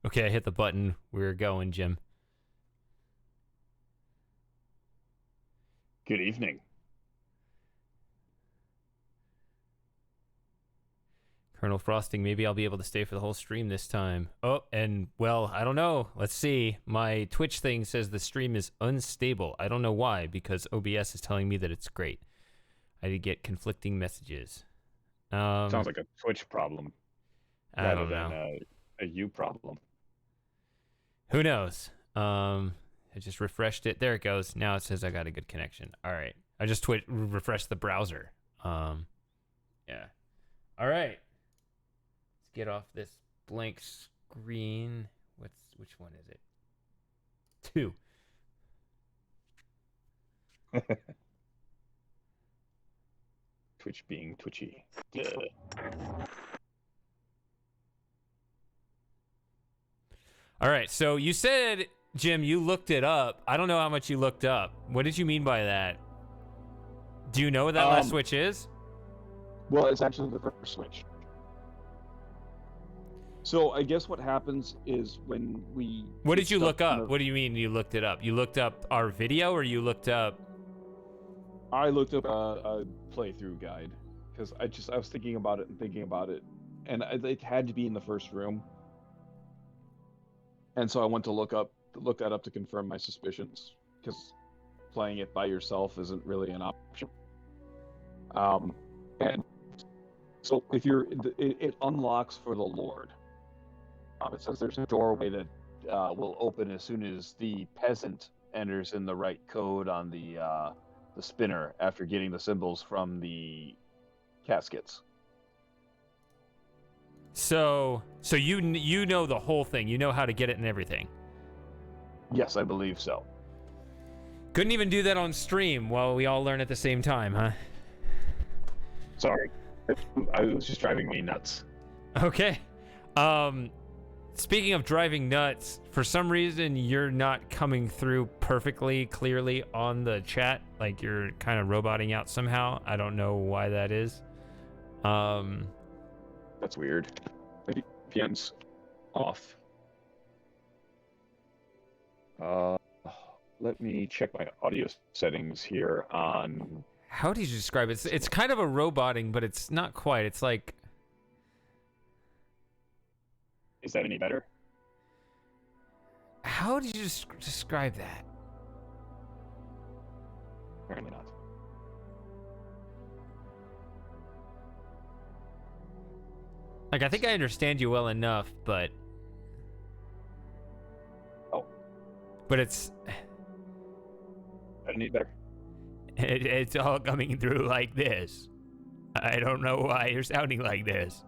Okay, I hit the button. We're going, Jim. Good evening. Colonel Frosting, maybe I'll be able to stay for the whole stream this time. Oh, and, well, I don't know. Let's see. My Twitch thing says the stream is unstable. I don't know why, because OBS is telling me that it's great. I did get conflicting messages. Sounds like a Twitch problem I rather don't than know. a you problem. Who knows? I just refreshed it. There it goes. Now it says I got a good connection. All right. I just refreshed the browser. Yeah. All right. Let's get off this blank screen. Which one is it? 2. Twitch being twitchy. Duh. All right. So you said, Jim, you looked it up. I don't know how much you looked up. What did you mean by that? Do you know what that last switch is? Well, it's actually the first switch. So I guess what happens is when we... What did you look up? What do you mean you looked it up? You looked up our video, or you looked up... I looked up a playthrough guide because I was thinking about it, and it had to be in the first room. And so I went to look that up to confirm my suspicions, because playing it by yourself isn't really an option. And so if it unlocks for the Lord. It says there's a doorway that will open as soon as the peasant enters in the right code on the spinner after getting the symbols from the caskets. So you know the whole thing. You know how to get it and everything. Yes, I believe so. Couldn't even do that on stream while we all learn at the same time, huh? Sorry. I was just driving me nuts. Okay. Speaking of driving nuts, for some reason you're not coming through perfectly clearly on the chat. Like you're kind of roboting out somehow. I don't know why that is. That's weird. My VPN's off. Let me check my audio settings here on... How do you describe it? It's kind of a roboting, but it's not quite. It's like... Is that any better? How do you describe that? Apparently not. Like, I think I understand you well enough, but... Oh. But it's... Any better? It's all coming through like this. I don't know why you're sounding like this.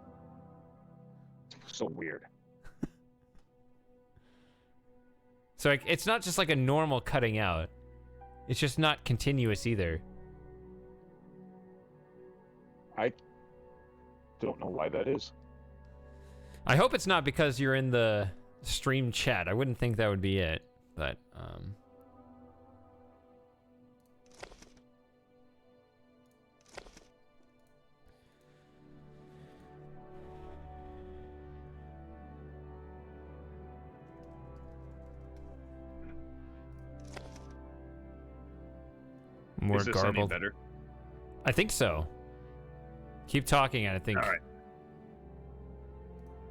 So weird. So like, it's not just like a normal cutting out. It's just not continuous either. I don't know why that is. I hope it's not because you're in the stream chat. I wouldn't think that would be it, but more is this garbled. any better? I think so. Keep talking, and I think. All right.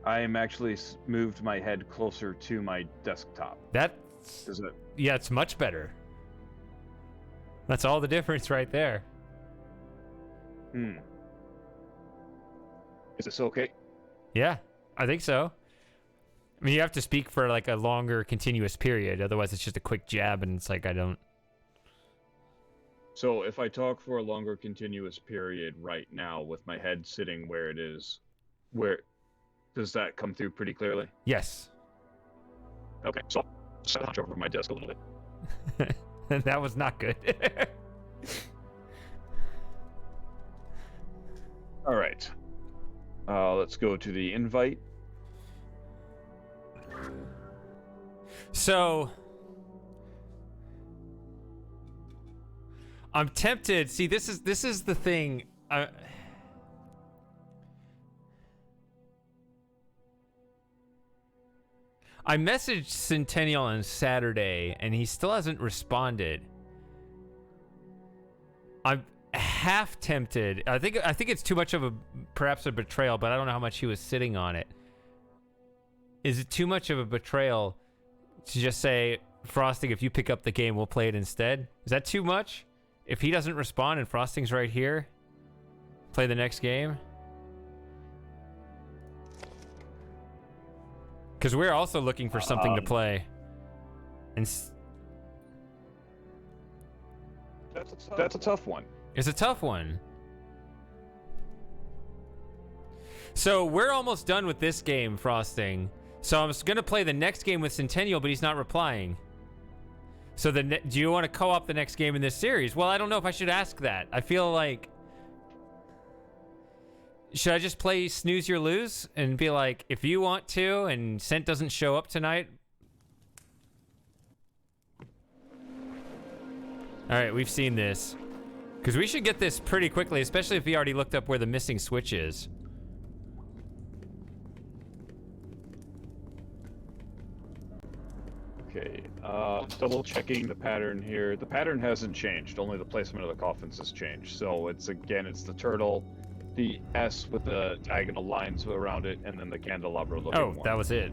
I am actually moved my head closer to my desktop. That's... Is it? Yeah, it's much better. That's all the difference right there. Is this okay? Yeah, I think so. I mean, you have to speak for like a longer continuous period. Otherwise, it's just a quick jab, and it's like, I don't... So if I talk for a longer continuous period right now with my head sitting where it is, does that come through pretty clearly? Yes. Okay, so I'll slouch over my desk a little bit. That was not good. All right. Let's go to the invite. So... I'm tempted. See, this is the thing. I messaged Centennial on Saturday, and he still hasn't responded. I'm half tempted. I think it's too much of perhaps a betrayal, but I don't know how much he was sitting on it. Is it too much of a betrayal to just say, Frosting, if you pick up the game, we'll play it instead? Is that too much? If he doesn't respond and Frosting's right here, play the next game? Because we're also looking for something to play. And that's a tough one. It's a tough one. So we're almost done with this game, Frosting. So I'm going to play the next game with Centennial, but he's not replying. So do you want to co-op the next game in this series? Well, I don't know if I should ask that. I feel like... Should I just play Snooze Your Lose and be like, if you want to and Cent doesn't show up tonight? All right, we've seen this. Because we should get this pretty quickly, especially if he already looked up where the missing switch is. Okay, double checking the pattern here. The pattern hasn't changed, only the placement of the coffins has changed. So it's the turtle, the S with the diagonal lines around it, and then the candelabra looking one. That was it.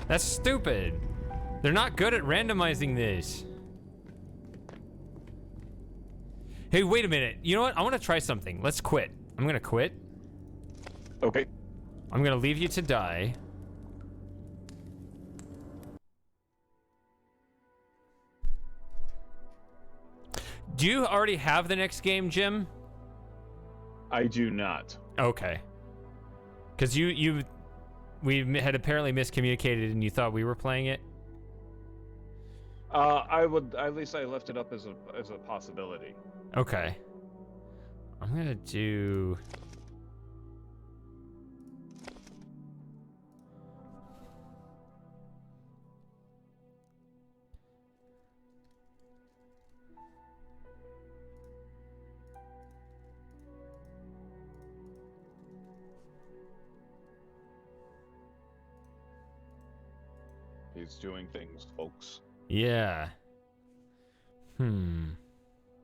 That's stupid. They're not good at randomizing this. Hey, wait a minute. You know what? I want to try something. Let's quit. I'm going to quit. Okay. I'm going to leave you to die. Do you already have the next game, Jim? I do not. Okay. Because we had apparently miscommunicated and you thought we were playing it? At least I left it up as a possibility. Okay. I'm gonna do... He's doing things, folks. Yeah. I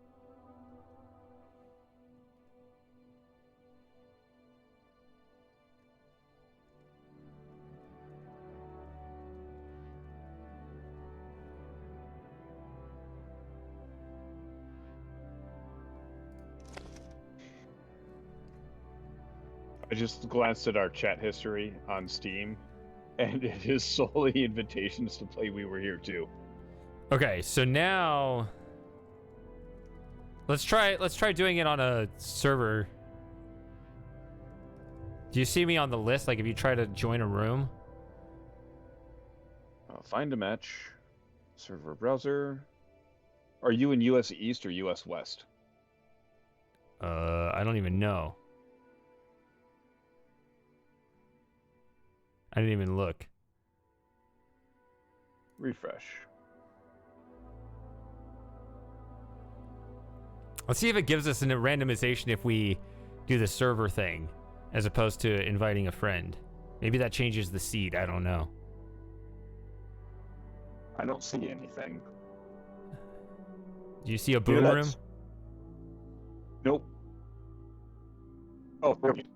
just glanced at our chat history on Steam, and it is solely invitations to play We Were Here Too. Okay, so now let's try doing it on a server. Do you see me on the list? Like if you try to join a room? Find a match. Server browser. Are you in US East or US West? I don't even know. I didn't even look. Refresh. Let's see if it gives us a randomization if we do the server thing as opposed to inviting a friend. Maybe that changes the seed. I don't know. I don't see anything. Do you see a boom room? Nope. Oh, perfect.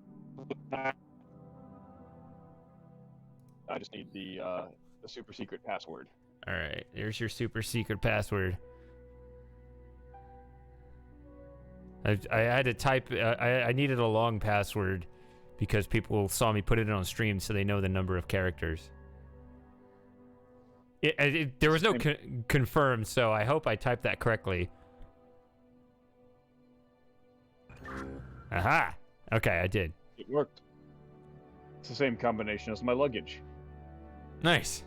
I just need the super secret password. All right, there's your super secret password. I had to type. I needed a long password because people saw me put it on stream, so they know the number of characters. There was no confirm, so I hope I typed that correctly. Aha! Okay, I did. It worked. It's the same combination as my luggage. Nice.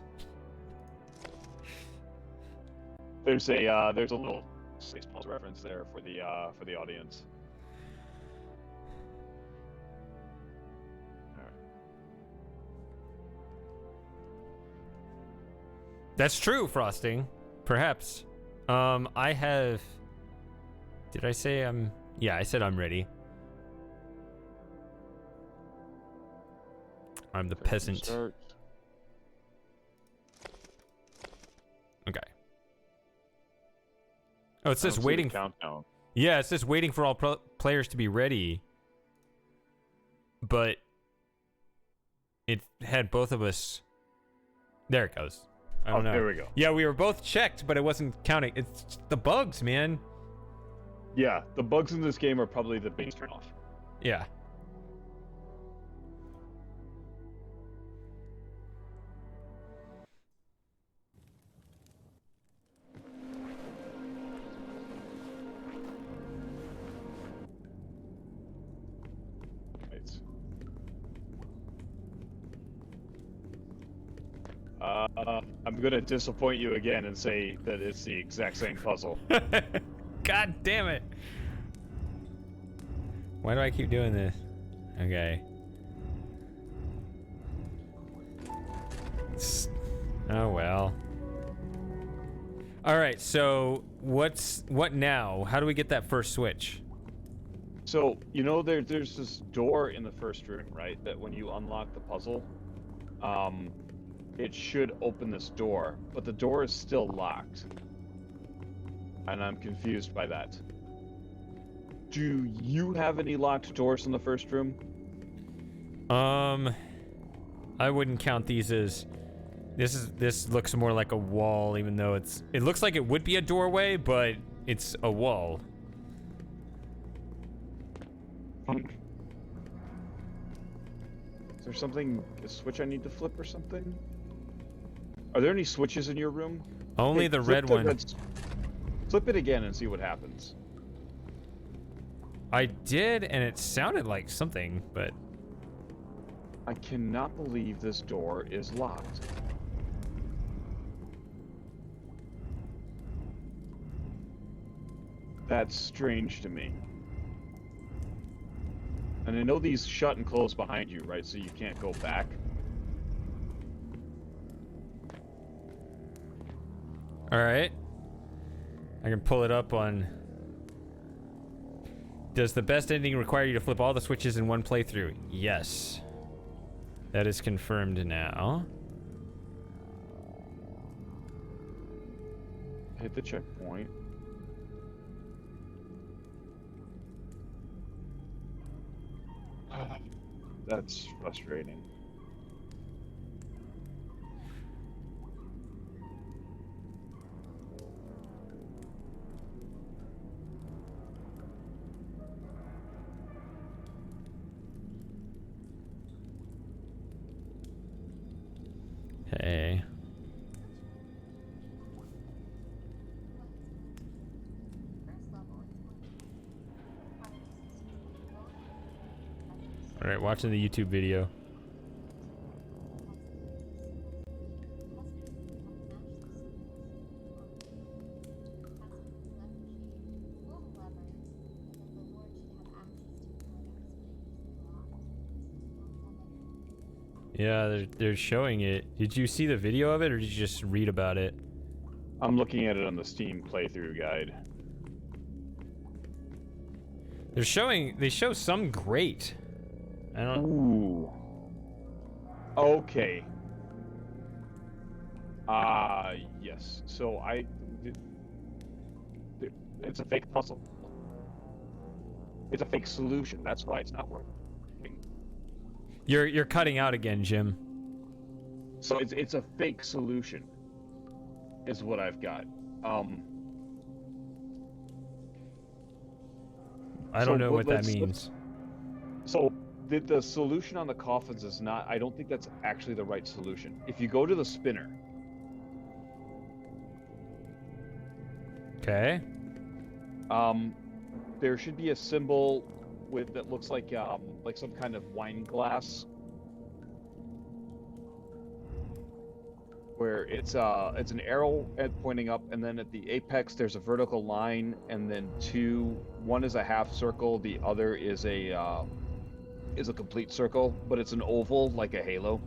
There's a little Spaceballs reference there for the audience. All right. That's true, Frosting. Perhaps. I have... Did I say I'm... Yeah, I said I'm ready. I'm the Factory peasant. start. Okay. Oh, it I says don't see the waiting. countdown. Yeah, it says waiting for all players to be ready. But it had both of us. There it goes. I don't know. There we go. Yeah, we were both checked, but it wasn't counting. It's the bugs, man. Yeah, the bugs in this game are probably the biggest turnoff. Yeah. I'm gonna disappoint you again and say that it's the exact same puzzle. God damn it. Why do I keep doing this? Okay. Oh well. All right, so what now? How do we get that first switch? So, you know, there's this door in the first room, right? That when you unlock the puzzle, it should open this door, but the door is still locked. And I'm confused by that. Do you have any locked doors in the first room? I wouldn't count these as this looks more like a wall, even though it looks like it would be a doorway, but it's a wall. Is there something, a switch I need to flip or something? Are there any switches in your room? Only Hey, the flip red one. Flip it again and see what happens. I did, and it sounded like something, but I cannot believe this door is locked. That's strange to me. And I know these shut and close behind you, right? So you can't go back. all right. I can pull it up on. Does the best ending require you to flip all the switches in one playthrough? Yes. That is confirmed now. Hit the checkpoint. That's frustrating. Hey. All right, watching the YouTube video. Yeah, they're showing it. Did you see the video of it, or did you just read about it? I'm looking at it on the Steam playthrough guide. They show some great. I don't. Ooh. Okay. Yes. So it's a fake puzzle. It's a fake solution. That's why it's not working. You're cutting out again, Jim. So it's a fake solution, is what I've got. I don't know what that means. So the solution on the coffins is not. I don't think that's actually the right solution. If you go to the spinner. Okay. There should be a symbol that looks like some kind of wine glass, where it's an arrow pointing up, and then at the apex there's a vertical line, and then one is a half circle, the other is a complete circle, but it's an oval like a halo.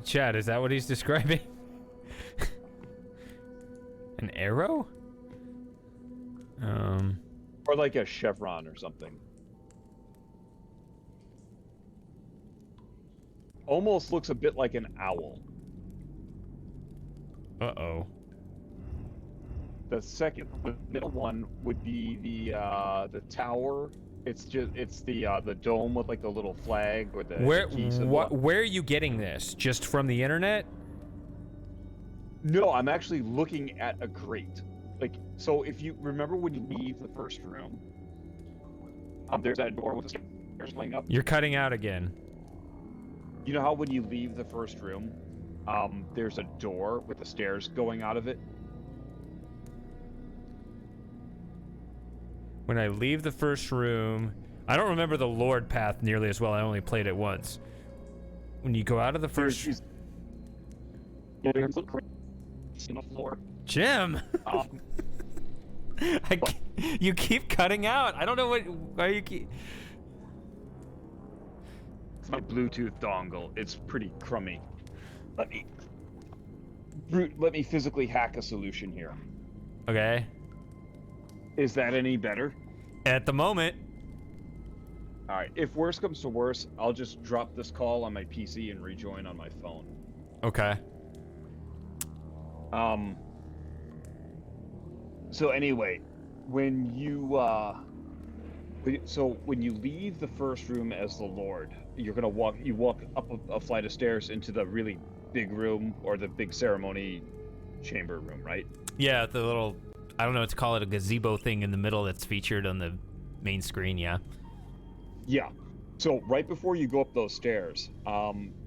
Chad, is that what he's describing? An arrow? Or like a chevron or something. Almost looks a bit like an owl. Uh-oh. The second, the middle one would be the tower. It's the dome with like the little flag or the key symbol. Where are you getting this? Just from the internet? No, I'm actually looking at a grate. Like, so if you remember when you leave the first room, there's that door with the stairs going up. You're cutting out again. You know how when you leave the first room, there's a door with the stairs going out of it? When I leave the first room, I don't remember the Lord path nearly as well. I only played it once. When you go out of the first... There's on the floor. Jim! You keep cutting out. I don't know why you keep... It's my Bluetooth dongle. It's pretty crummy. Let me physically hack a solution here. Okay. Is that any better? At the moment. All right. If worse comes to worse, I'll just drop this call on my PC and rejoin on my phone. Okay. So anyway, when you leave the first room as the Lord, you walk up a flight of stairs into the really big room, or the big ceremony chamber room, right? Yeah, the little, I don't know what to call it, a gazebo thing in the middle that's featured on the main screen, yeah. Yeah. So right before you go up those stairs,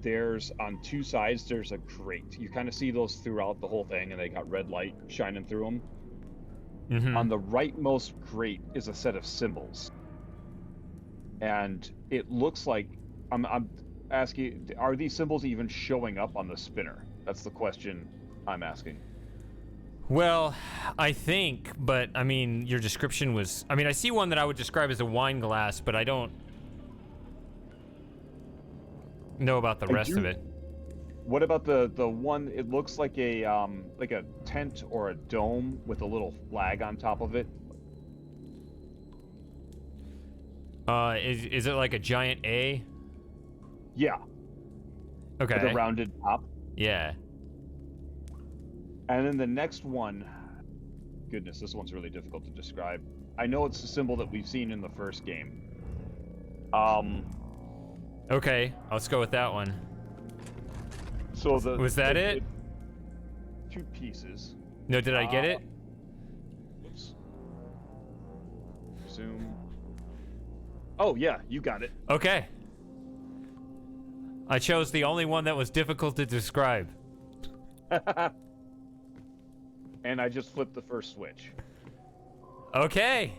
there's on two sides, there's a grate. You kind of see those throughout the whole thing, and they got red light shining through them. Mm-hmm. On the rightmost grate is a set of symbols. And it looks like, I'm asking, are these symbols even showing up on the spinner? That's the question I'm asking. Well, I think, but I mean, your description was, I mean, I see one that I would describe as a wine glass, but I don't know about the rest of it. What about the one, it looks like a tent or a dome with a little flag on top of it? Is it like a giant A? Yeah. Okay. With a rounded top. Yeah. And then the next one, goodness, this one's really difficult to describe. I know it's a symbol that we've seen in the first game. Okay, let's go with that one. So was that it? Two pieces. No, did I get it? Oops. Zoom. Oh yeah, you got it. Okay. I chose the only one that was difficult to describe. And I just flipped the first switch. Okay.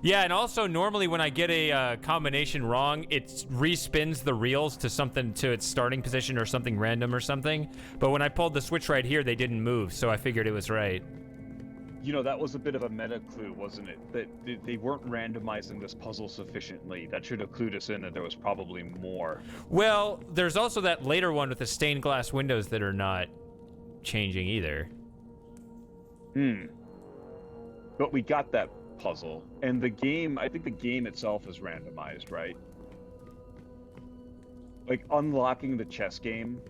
Yeah, and also normally when I get a combination wrong, it respins the reels to something, to its starting position or something random or something. But when I pulled the switch right here, they didn't move, so I figured it was right. You know, that was a bit of a meta clue, wasn't it? That they weren't randomizing this puzzle sufficiently. That should have clued us in that there was probably more. Well, there's also that later one with the stained glass windows that are not changing either. But we got that puzzle, and the game, I think the game itself is randomized, right? Like unlocking the chess game.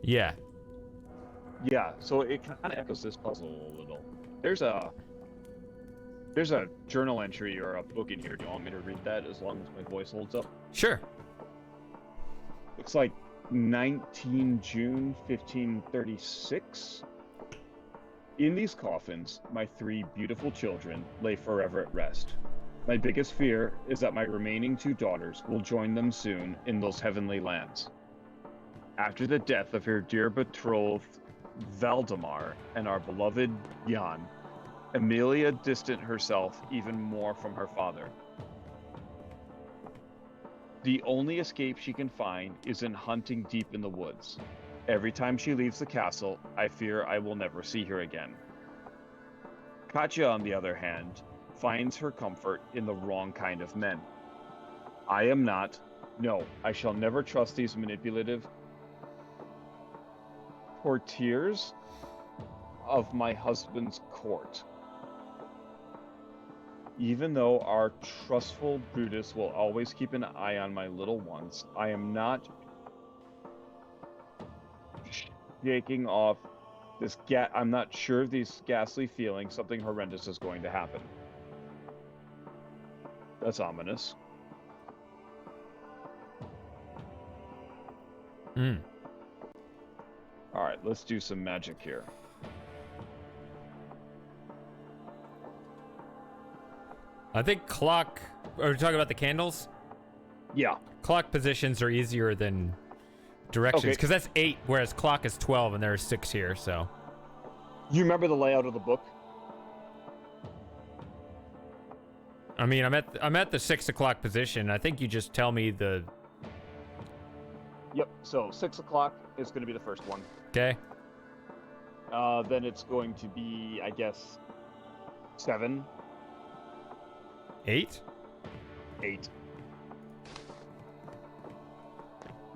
Yeah. Yeah, so it kind of echoes this puzzle a little. There's a journal entry or a book in here. Do you want me to read that as long as my voice holds up? Sure. Looks like 19 June 1536. In these coffins, my 3 beautiful children lay forever at rest. My biggest fear is that my remaining 2 daughters will join them soon in those heavenly lands. After the death of her dear betrothed Valdemar and our beloved Jan, Amelia distanced herself even more from her father. The only escape she can find is in hunting deep in the woods. Every time she leaves the castle, I fear I will never see her again. Katya, on the other hand, finds her comfort in the wrong kind of men. I am not. No, I shall never trust these manipulative courtiers of my husband's court. Even though our trustful Brutus will always keep an eye on my little ones, I am not shaking off this I'm not sure of these ghastly feelings. Something horrendous is going to happen. That's ominous. All right, let's do some magic here. I think clock... Are we talking about the candles? Yeah. Clock positions are easier than directions, because that's 8, whereas clock is 12, and there are 6 here, so... You remember the layout of the book? I mean, I'm at the 6 o'clock position. I think you just tell me the... Yep, so 6 o'clock is going to be the first one. Okay. Then it's going to be, I guess, 7. 8? 8.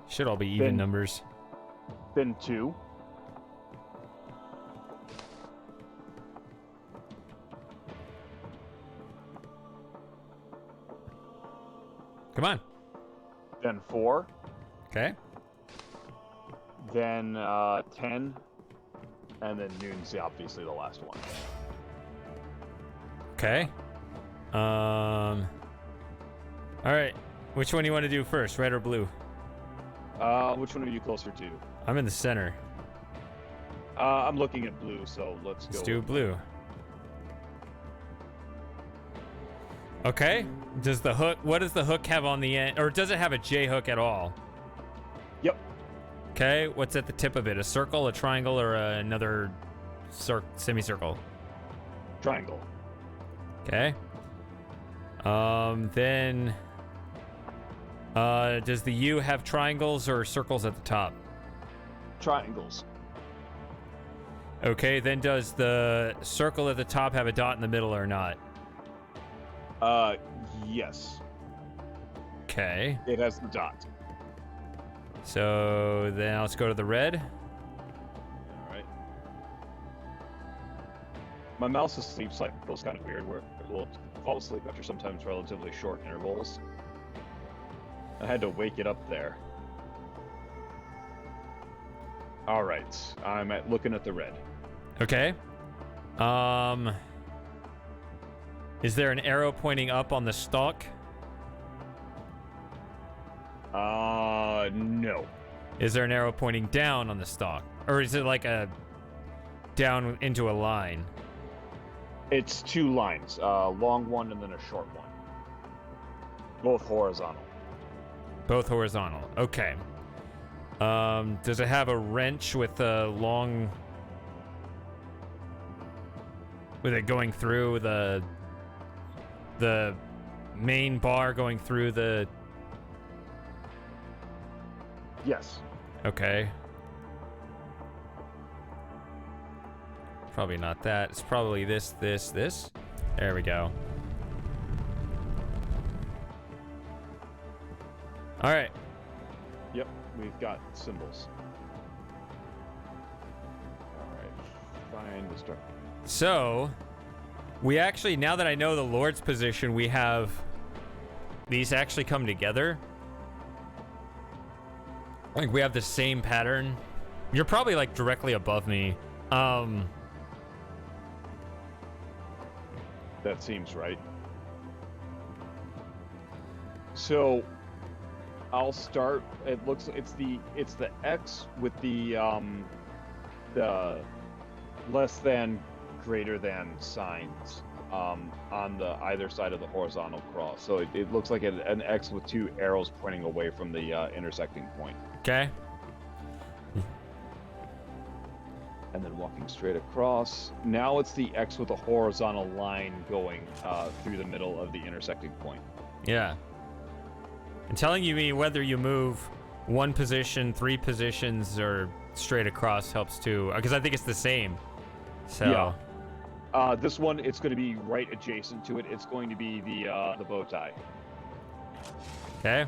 Should all be even numbers. Then 2. Come on. Then 4. Okay. Then 10. And then noon's obviously the last one. Okay. All right. Which one do you want to do first, red or blue? Which one are you closer to? I'm in the center. I'm looking at blue, so let's go. Let's do blue. Okay. Does the hook... What does the hook have on the end? Or does it have a J hook at all? Yep. Okay. What's at the tip of it? A circle, a triangle, or another semicircle? Triangle. Okay. Then... does the U have triangles or circles at the top? Triangles. Okay, then does the circle at the top have a dot in the middle or not? Yes. Okay. It has the dot. So then let's go to the red. All right. My mouse's sleep cycle is kind of weird, where it will fall asleep after sometimes relatively short intervals. I had to wake it up there. All right, I'm looking at the red. Okay. Is there an arrow pointing up on the stalk? No. Is there an arrow pointing down on the stalk? Or is it like a down into a line? It's 2 lines, a long one and then a short one. Both horizontal. Both horizontal. Okay. Does it have a wrench with a long... With it going through the main bar going through the... Yes. Okay. Probably not that. It's probably this. There we go. All right. Yep, we've got symbols. All right, find the start. So, we actually, now that I know the Lord's position, we have these actually come together. Like, we have the same pattern. You're probably, like, directly above me. That seems right. So, I'll start. It looks it's the X with the less than, greater than signs on the either side of the horizontal cross. So it looks like an X with 2 arrows pointing away from the intersecting point. Okay. And then walking straight across. Now it's the X with a horizontal line going through the middle of the intersecting point. Yeah. And telling me whether you move 1 position, 3 positions, or straight across helps too, because I think it's the same. So. Yeah. This one, it's going to be right adjacent to it. It's going to be the bow tie. Okay.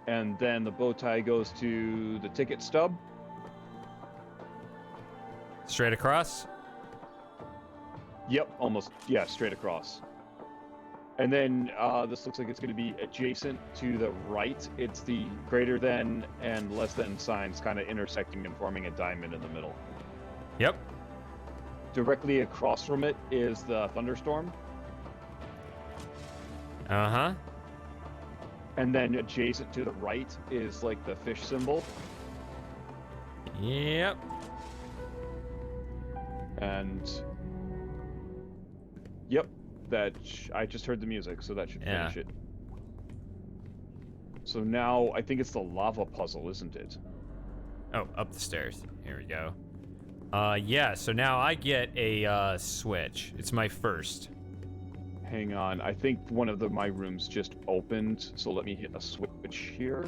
And then the bow tie goes to the ticket stub. Straight across. Yep, almost. Yeah, straight across. And then this looks like it's going to be adjacent to the right. It's the greater than and less than signs kind of intersecting and forming a diamond in the middle. Yep. Directly across from it is the Thunderstorm. Uh-huh. And then adjacent to the right is like the fish symbol. Yep. And yep, I just heard the music, so that should finish it. So now I think it's the lava puzzle, isn't it? Oh, up the stairs. Here we go. Yeah, so now I get a switch. It's my first. Hang on, I think one of my rooms just opened, so let me hit a switch here.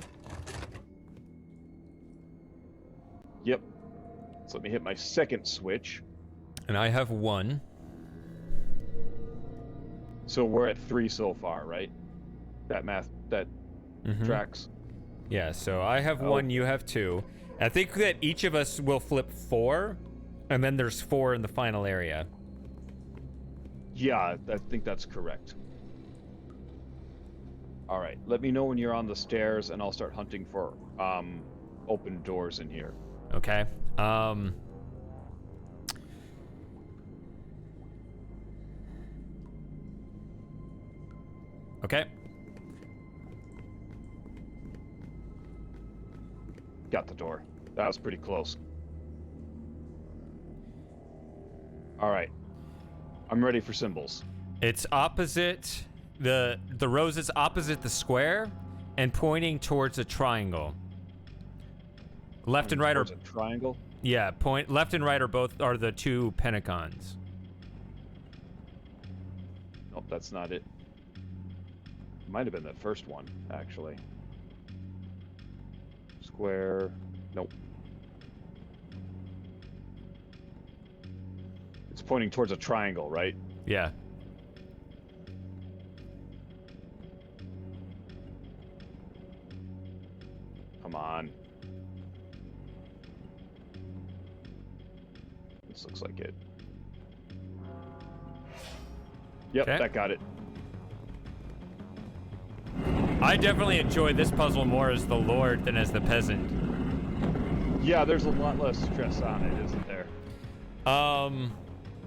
Yep. So let me hit my second switch. And I have 1. So we're at 3 so far, right? That tracks. Yeah, so I have 1, you have 2. I think that each of us will flip 4, and then there's 4 in the final area. Yeah, I think that's correct. All right, let me know when you're on the stairs, and I'll start hunting for open doors in here. Okay. Okay. Got the door. That was pretty close. All right. I'm ready for symbols. It's opposite the rose is opposite the square and pointing towards a triangle. Left and right are a triangle. Yeah, left and right are the 2 pentagons. Nope, that's not it. Might have been that first one, actually. Square. Nope. It's pointing towards a triangle, right? Yeah. Come on. This looks like it. Yep, Okay. that got it. I definitely enjoy this puzzle more as the Lord than as the peasant. Yeah, there's a lot less stress on it, isn't there?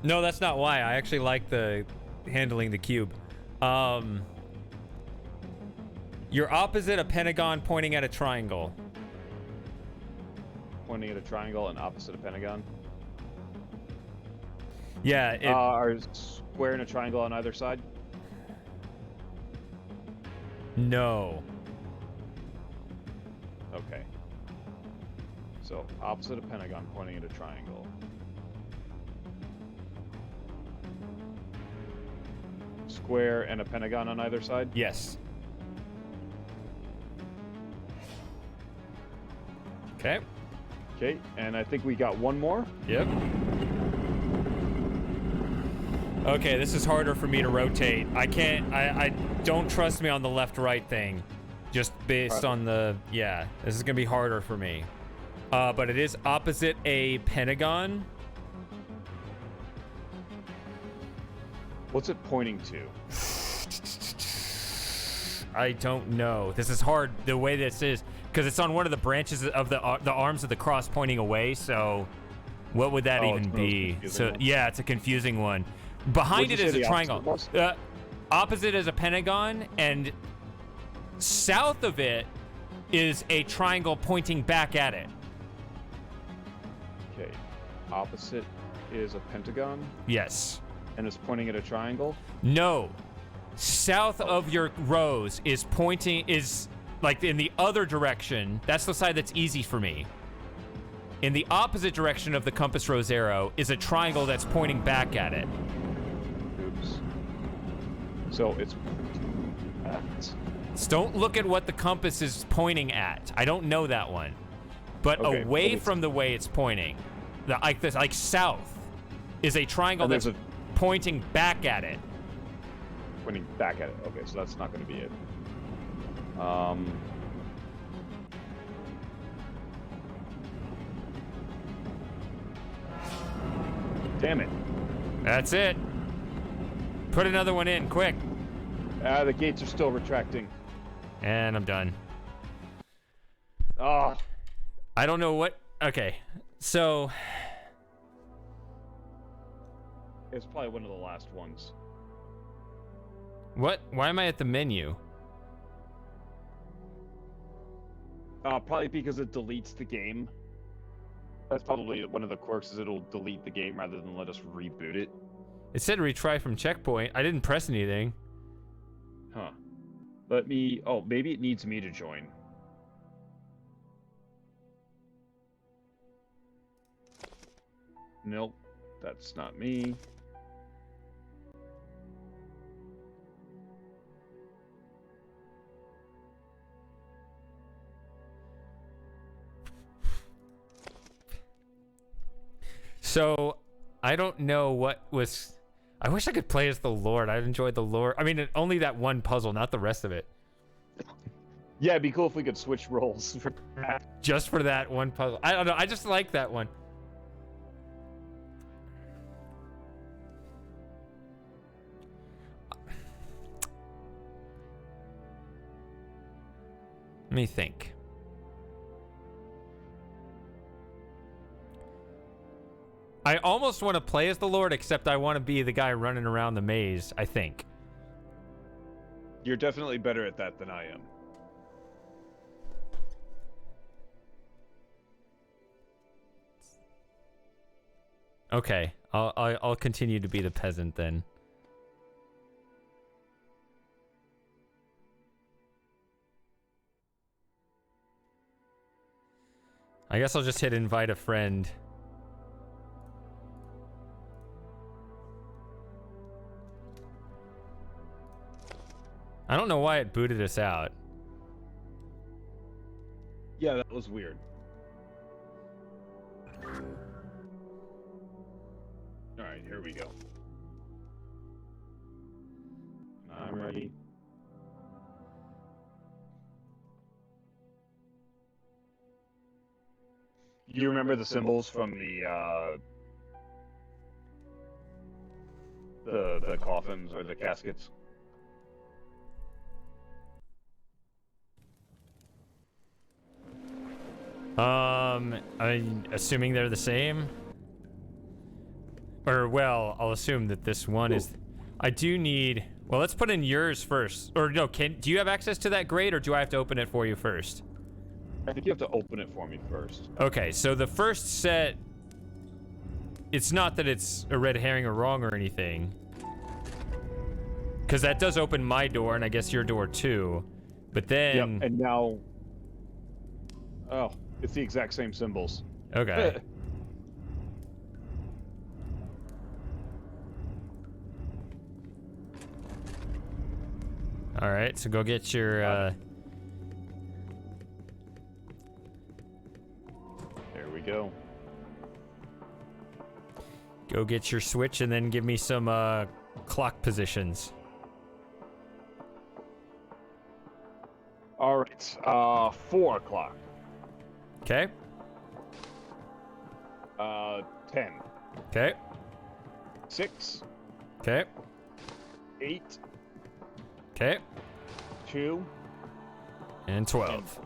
No, that's not why. I actually like the handling the cube. You're opposite a pentagon pointing at a triangle. Pointing at a triangle and opposite a pentagon. Yeah. Are square and a triangle on either side? No. Okay. So opposite a pentagon pointing at a triangle. Square and a pentagon on either side? Yes. Okay. Okay, and I think we got one more. Yep. Okay, this is harder for me to rotate. I don't trust me on the left-right thing. Just based on the, yeah, this is gonna be harder for me. But it is opposite a pentagon. What's it pointing to? I don't know. This is hard the way this is, because it's on one of the branches of the arms of the cross pointing away, so what would that even be? So one. Yeah, it's a confusing one. Behind it is a triangle. Opposite is a pentagon, and south of it is a triangle pointing back at it. Okay. Opposite is a pentagon? Yes. And it's pointing at a triangle? No. South of your rose is like in the other direction. That's the side that's easy for me. In the opposite direction of the compass rose arrow is a triangle that's pointing back at it. Oops. So it's So don't look at what the compass is pointing at. I don't know that one. But okay, away from the way it's pointing, like south, is a triangle that's pointing back at it. Pointing back at it. Okay, so that's not going to be it. Damn it. That's it. Put another one in, quick. The gates are still retracting. And I'm done. Ah. I don't know what... Okay, so... It's probably one of the last ones. What? Why am I at the menu? Probably because it deletes the game. That's probably one of the quirks, is it'll delete the game rather than let us reboot it. It said retry from checkpoint. I didn't press anything. Huh. Let me... Oh, maybe it needs me to join. Nope. That's not me. So, I don't know what was... I wish I could play as the Lord. I enjoyed the Lord. I mean, only that one puzzle, not the rest of it. Yeah, it'd be cool if we could switch roles. Just for that one puzzle. I don't know. I just like that one. Let me think. I almost want to play as the Lord, except I want to be the guy running around the maze, I think. You're definitely better at that than I am. Okay, I'll continue to be the peasant then. I guess I'll just hit invite a friend. I don't know why it booted us out. Yeah, that was weird. Alright, here we go. I'm ready. Do you remember the symbols from the coffins or the caskets? I'm assuming they're the same. Or, well, I'll assume that this one is... I do need... Well, let's put in yours first. Or, no, do you have access to that grate, or do I have to open it for you first? I think you have to open it for me first. Okay, so the first set... It's not that it's a red herring or wrong or anything. Because that does open my door, and I guess your door too. But then... Yep, and now... Oh, it's the exact same symbols. Okay. All right, so go get your, There we go. Go get your switch and then give me some, clock positions. All right, 4 o'clock. Okay. 10. Okay. 6. Okay. 8. Okay. 2. And 12.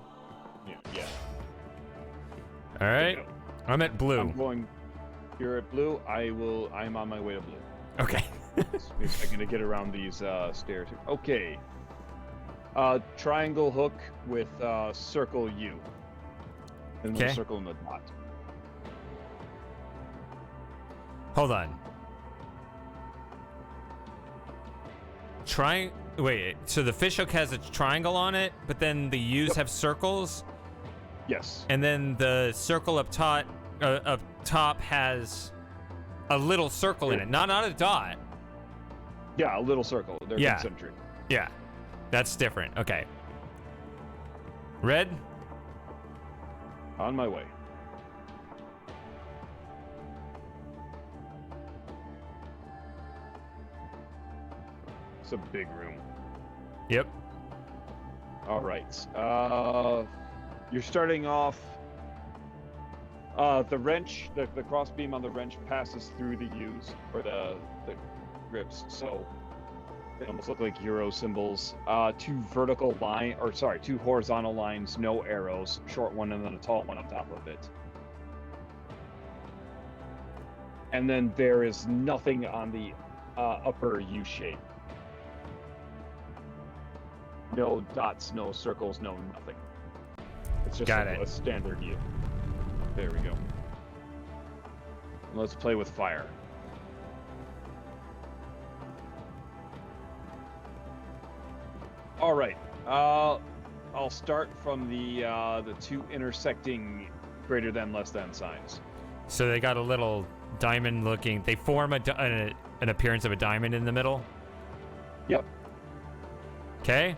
Yeah. All right. I'm at blue. I'm going. You're at blue. I'm on my way to blue. Okay. See if I can get around these stairs. Okay. Triangle hook with circle U. And then Okay. circle in the dot. Hold on. Wait, so the fishhook has a triangle on it, but then the U's have circles? Yes. And then the circle up top has a little circle in it, not a dot. Yeah, a little circle. They're concentric. Yeah, that's different. Okay. Red? On my way. It's a big room. Yep. All right. You're starting off. The wrench, the cross beam on the wrench passes through the U's or the grips. So They almost look like Euro symbols. Two horizontal lines, no arrows. Short one and then a tall one on top of it. And then there is nothing on the upper U shape. No dots, no circles, no nothing. It's just a standard U. There we go. Let's play with fire. All right. I'll start from the two intersecting greater than, less than signs. So they got a little diamond looking. They form an appearance of a diamond in the middle. Yep. Okay.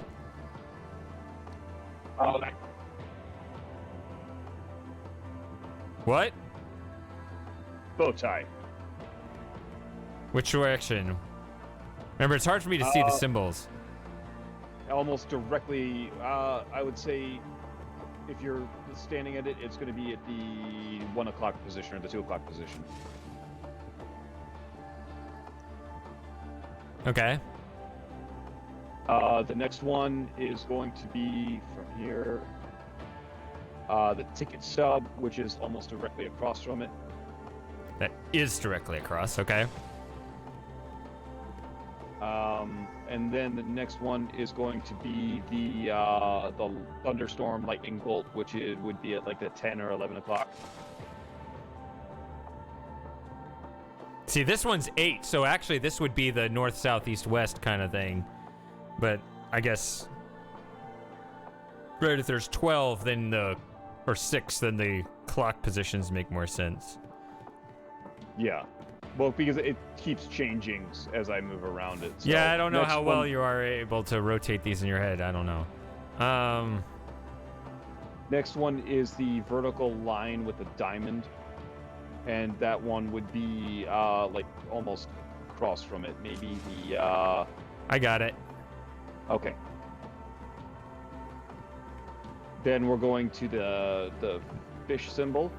What? Bow tie. Which direction? Remember, it's hard for me to see the symbols. Almost directly, I would say, if you're standing at it, it's going to be at the 1 o'clock position or the 2 o'clock position. Okay. The next one is going to be from here. The ticket stub, which is almost directly across from it. That is directly across, okay. And then the next one is going to be the Thunderstorm lightning bolt, which would be at like the 10 or 11 o'clock. See, this one's 8, so actually this would be the north, south, east, west kind of thing. But I guess, right, if there's 12, then or 6, then the clock positions make more sense. Yeah. Well, because it keeps changing as I move around it. So yeah, I don't know how well you are able to rotate these in your head. I don't know. Next one is the vertical line with the diamond. And that one would be like almost across from it. Maybe the... I got it. Okay. Then we're going to the fish symbol.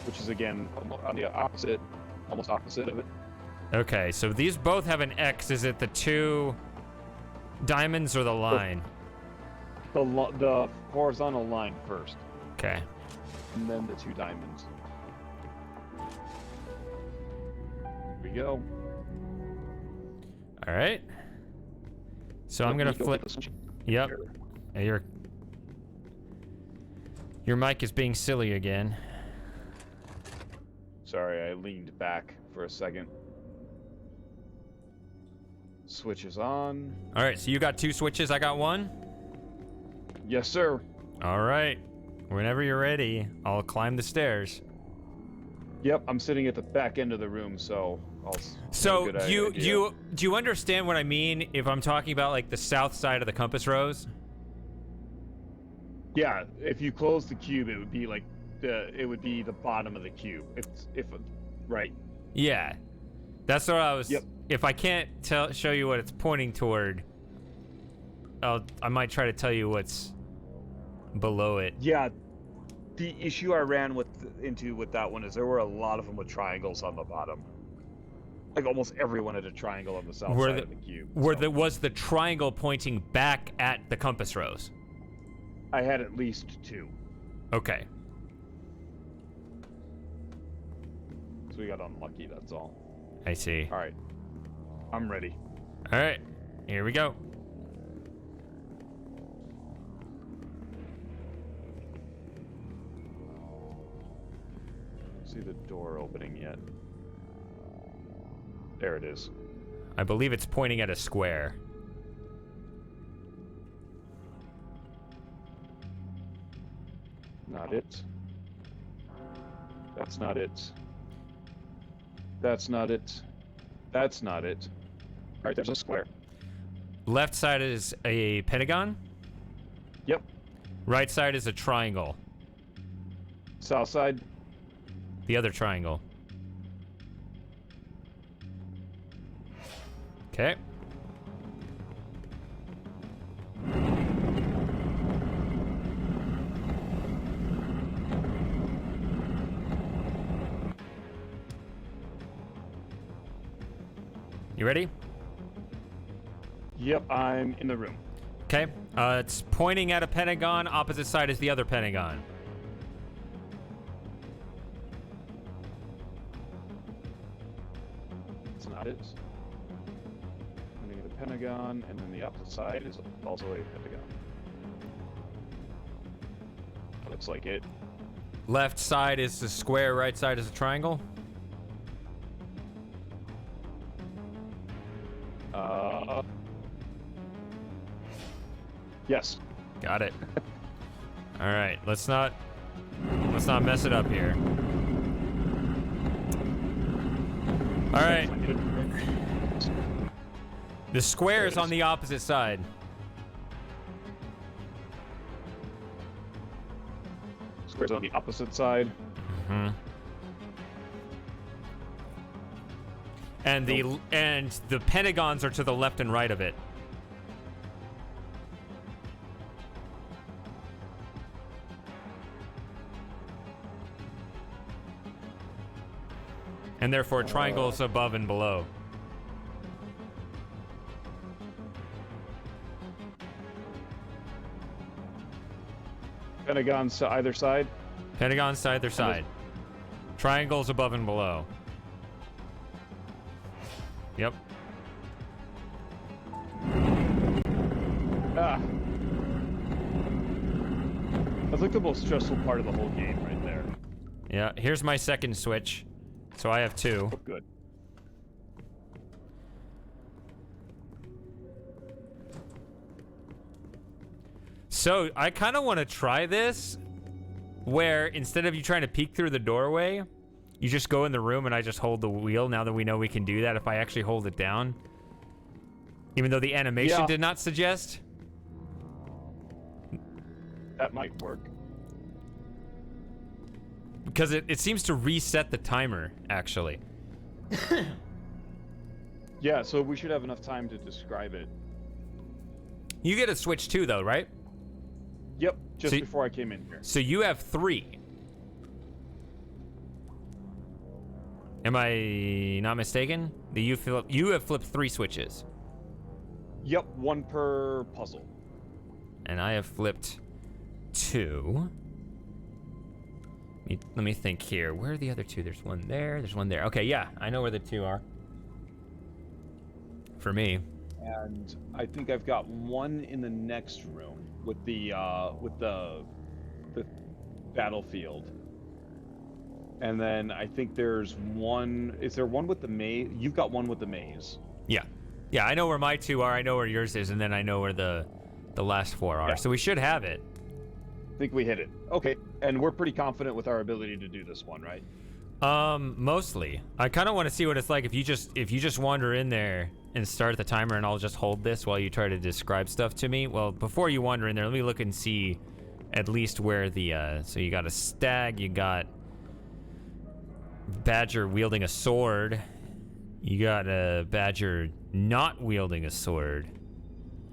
Which is, again, on the opposite, almost opposite of it. Okay, so these both have an X. Is it the 2 diamonds or the line? The horizontal line first. Okay. And then the 2 diamonds. Here we go. All right. So I'm going to flip. Yep. Yeah, your mic is being silly again. Sorry, I leaned back for a second. Switch is on. All right, so you got 2 switches, I got 1? Yes, sir. All right. Whenever you're ready, I'll climb the stairs. Yep, I'm sitting at the back end of the room, so I'll... So, do you understand what I mean if I'm talking about, like, the south side of the compass rose? Yeah, if you close the cube, it would be like the bottom of the cube. Right. Yeah, that's what I was. Yep. If I can't show you what it's pointing toward, I might try to tell you what's below it. Yeah, the issue I ran into with that one is there were a lot of them with triangles on the bottom. Like almost everyone had a triangle on the south side of the cube. Was the triangle pointing back at the compass rose? I had at least 2. Okay. So we got unlucky, that's all. I see. All right. I'm ready. All right. Here we go. See the door opening yet? There it is. I believe it's pointing at a square. Not it. That's not it. That's not it. That's not it. All right, there's a square. Left side is a pentagon. Yep. Right side is a triangle. South side. The other triangle. Okay. You ready? Yep, I'm in the room. Okay. It's pointing at a pentagon. Opposite side is the other pentagon. It's not it. Pointing at a pentagon, and then the opposite side is also a pentagon. Looks like it. Left side is the square, right side is a triangle. Yes. Got it. All right, let's not mess it up here. All right. The square is on the opposite side. Square's on the opposite side. Mm-hmm. And the pentagons are to the left and right of it. And therefore triangles above and below. Pentagons to either side. Pentagons to either side. Triangles above and below. Yep. Ah. That's like the most stressful part of the whole game right there. Yeah, here's my second switch. So I have two. Oh, good. So I kind of want to try this where instead of you trying to peek through the doorway, you just go in the room and I just hold the wheel now that we know we can do that if I actually hold it down. Even though the animation did not suggest. That might work. Because it seems to reset the timer, actually. Yeah, so we should have enough time to describe it. You get a switch too, though, right? Yep, just before I came in here. So you have 3. Am I not mistaken? You have flipped 3 switches. Yep, 1 per puzzle. And I have flipped 2. Let me think here. Where are the other 2? There's one there. There's one there. Okay, yeah, I know where the 2 are. For me. And I think I've got 1 in the next room with the battlefield. And then I think there's 1. Is there 1 with the maze? You've got 1 with the maze. Yeah. Yeah, I know where my 2 are. I know where yours is, and then I know where the last 4 are. Yeah. So we should have it. I think we hit it. Okay, and we're pretty confident with our ability to do this one, right? Mostly. I kind of want to see what it's like if you just wander in there and start the timer, and I'll just hold this while you try to describe stuff to me. Well, before you wander in there, let me look and see at least where the so you got a stag, you got badger wielding a sword, you got a badger not wielding a sword,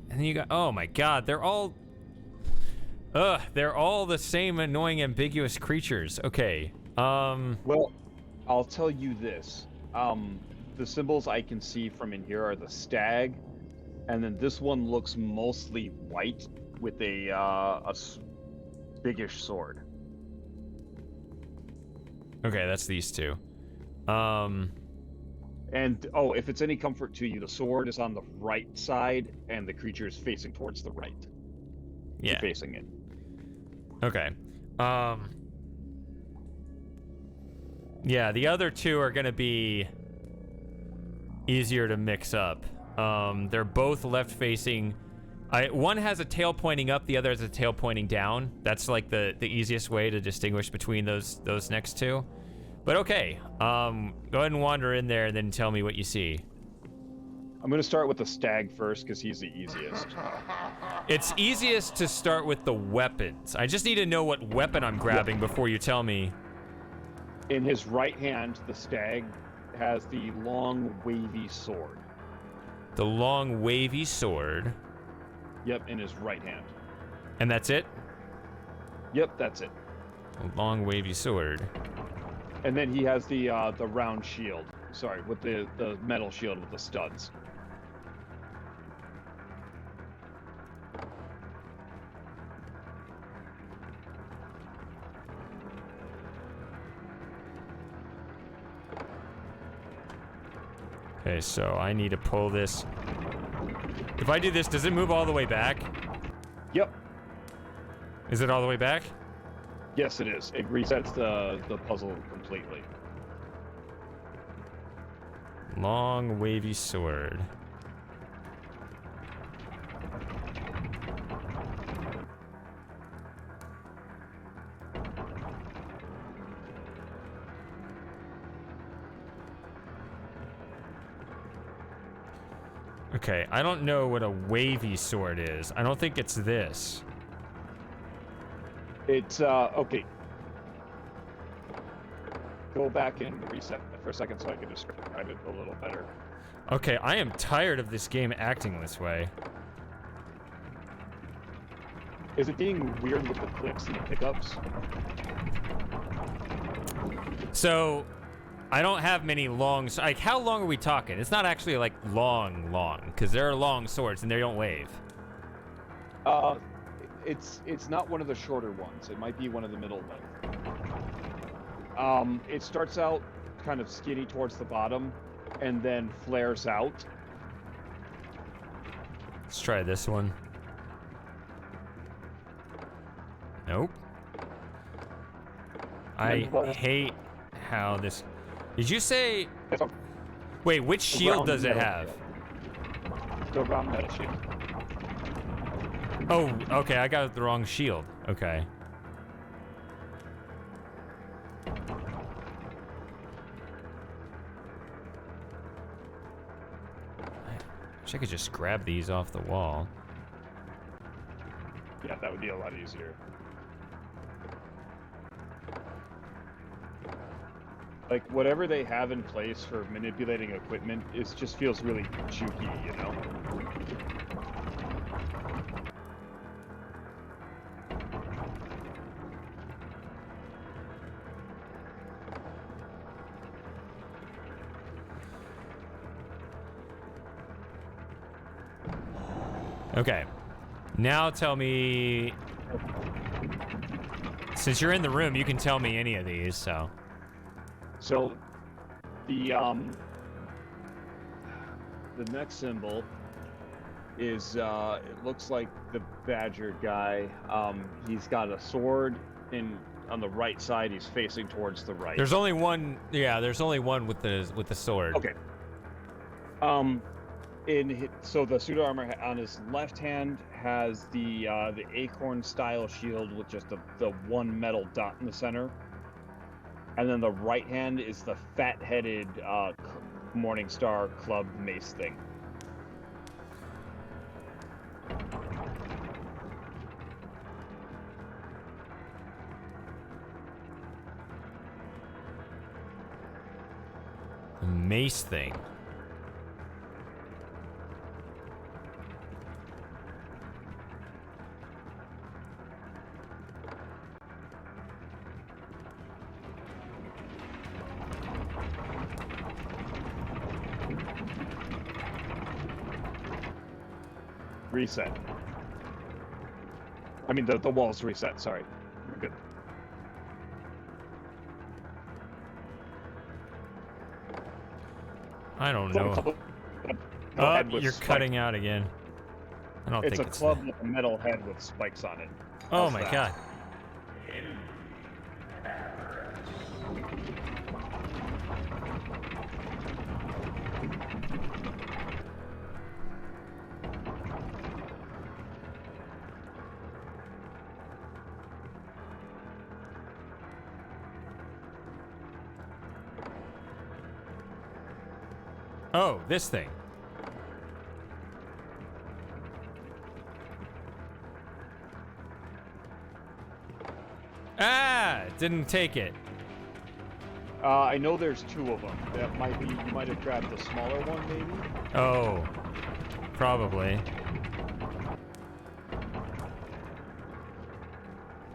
and then you got, oh my god, they're all the same annoying ambiguous creatures. Okay. Well, I'll tell you this. The symbols I can see from in here are the stag, and then this one looks mostly white with a biggish sword. Okay, that's these 2. And if it's any comfort to you, the sword is on the right side, and the creature is facing towards the right. Yeah. You're facing it. Okay. Yeah, the other 2 are gonna be easier to mix up. They're both left-facing. One has a tail pointing up, the other has a tail pointing down. That's like the easiest way to distinguish between those next 2. But okay, go ahead and wander in there and then tell me what you see. I'm gonna start with the stag first because he's the easiest. It's easiest to start with the weapons. I just need to know what weapon I'm grabbing before you tell me. In his right hand, the stag has the long, wavy sword. The long, wavy sword. Yep, in his right hand. And that's it? Yep, that's it. A long, wavy sword. And then he has the round shield sorry, with the metal shield with the studs. Okay, so I need to pull this. If I do this, does it move all the way back? Yep. Is it all the way back? Yes, it is. It resets the puzzle completely. Long, wavy sword. Okay, I don't know what a wavy sword is. I don't think it's this. It's okay. Go back and reset for a second so I can describe it a little better. Okay, I am tired of this game acting this way. Is it being weird with the clicks and the pickups? So, I don't have many long... Like, how long are we talking? It's not actually, like, long, because there are long swords and they don't wave. It's not one of the shorter ones. It might be one of the middle ones. It starts out kind of skinny towards the bottom and then flares out. Let's try this one. Nope. I hate how this... Did you say... Wait, which shield does it have? The round metal shield. Oh, okay, I got the wrong shield. Okay. I wish I could just grab these off the wall. Yeah, that would be a lot easier. Like, whatever they have in place for manipulating equipment just feels really chooky, you know? Okay. Now tell me... Since you're in the room, you can tell me any of these, so... So, the next symbol is, it looks like the badger guy. He's got a sword on the right side. He's facing towards the right. There's only one, yeah, there's only one with the sword. Okay. So the suit armor on his left hand has the acorn style shield with just the one metal dot in the center. And then the right hand is the fat-headed Morningstar Club mace thing. The mace thing. Reset. I mean, the walls reset, sorry. We're good. I don't know. You're cutting out again. I don't think it's... It's a club with a metal head with spikes on it. Oh my god. Oh, this thing. Ah, didn't take it. I know there's two of them. That might be, you might have grabbed the smaller one, maybe? Oh, probably.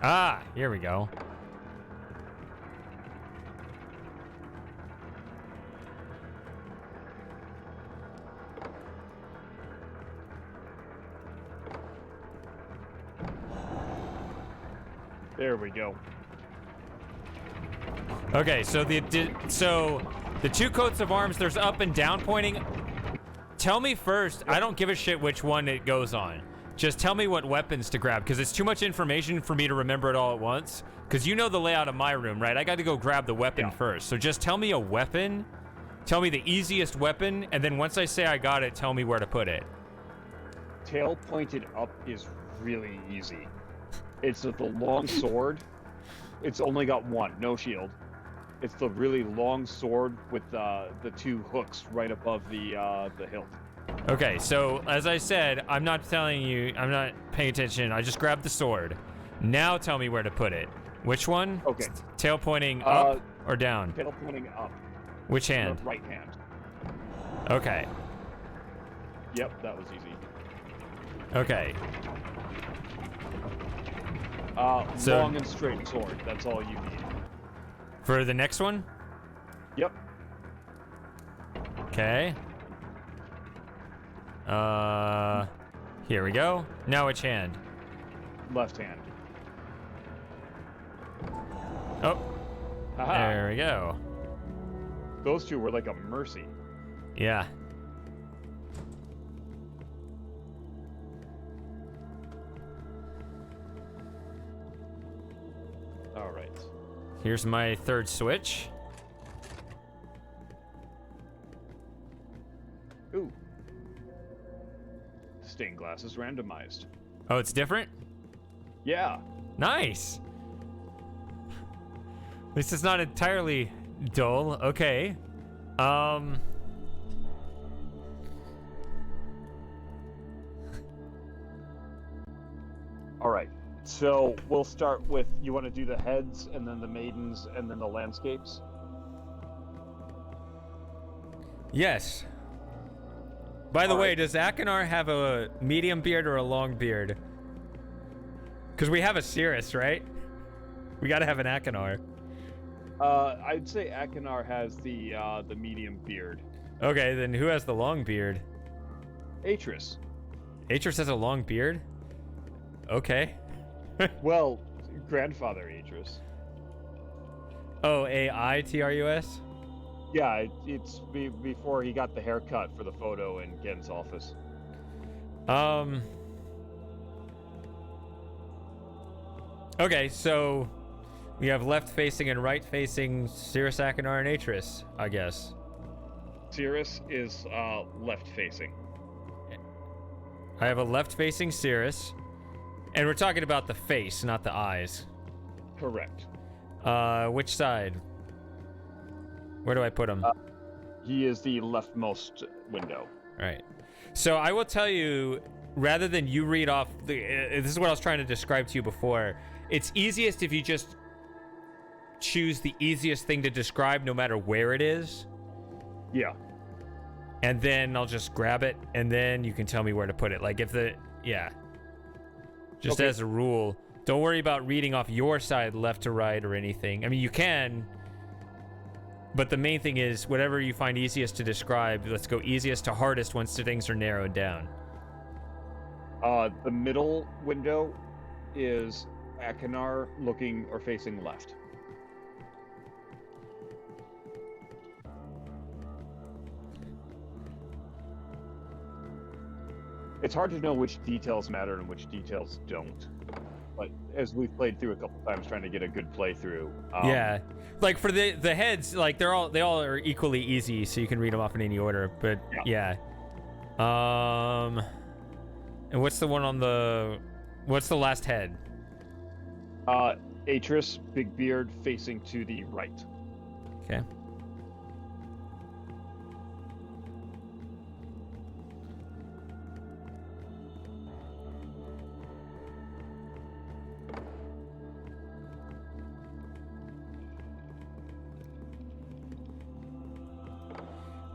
Ah, here we go. There we go. Okay, so the two coats of arms, there's up and down pointing. Tell me first, I don't give a shit which one it goes on. Just tell me what weapons to grab, because it's too much information for me to remember it all at once. Because you know the layout of my room, right? I got to go grab the weapon first. So just tell me a weapon. Tell me the easiest weapon, and then once I say I got it, tell me where to put it. Tail pointed up is really easy. It's the long sword. It's only got one, no shield. It's the really long sword with the two hooks right above the hilt. Okay, so as I said, I'm not telling you, I'm not paying attention. I just grabbed the sword. Now tell me where to put it. Which one? Okay. Tail pointing up or down? Tail pointing up. Which hand? The right hand. Okay. Yep, that was easy. Okay. So, long and straight sword. That's all you need. For the next one? Yep. Okay. Here we go. Now which hand? Left hand. Oh. Aha. There we go. Those two were like a mercy. Yeah. All right. Here's my third switch. Ooh. Stained glass is randomized. Oh, it's different? Yeah. Nice. At least it's not entirely dull. Okay. All right. So we'll start with, you want to do the heads and then the maidens and then the landscapes? Yes. By the way, right. does Akinar have a medium beard or a long beard? Because we have a Cirrus, right? We gotta have an Akinar. I'd say Akinar has the medium beard. Okay, then who has the long beard? Atris. Atris has a long beard? Okay. Well, grandfather Atris. Oh, A-I-T-R-U-S? Yeah, it's before he got the haircut for the photo in Gen's office. Okay, so we have left-facing and right-facing Cirrus, Akinar, and Atris, I guess. Cirrus is left-facing. I have a left-facing Cirrus, and we're talking about the face, not the eyes. Correct. Which side? Where do I put him? He is the leftmost window. Right. So I will tell you, rather than you read off, this is what I was trying to describe to you before. It's easiest if you just choose the easiest thing to describe no matter where it is. Yeah. And then I'll just grab it, and then you can tell me where to put it. Like if yeah. Just Okay. as a rule, don't worry about reading off your side left to right or anything. I mean, you can, but the main thing is whatever you find easiest to describe, let's go easiest to hardest once the things are narrowed down. The middle window is Akinar looking or facing left. It's hard to know which details matter and which details don't. But as we've played through a couple times trying to get a good playthrough. Yeah. Like for the heads, like they all are equally easy, so you can read them off in any order, but yeah. And what's the one on what's the last head? Atris, big beard, facing to the right. Okay.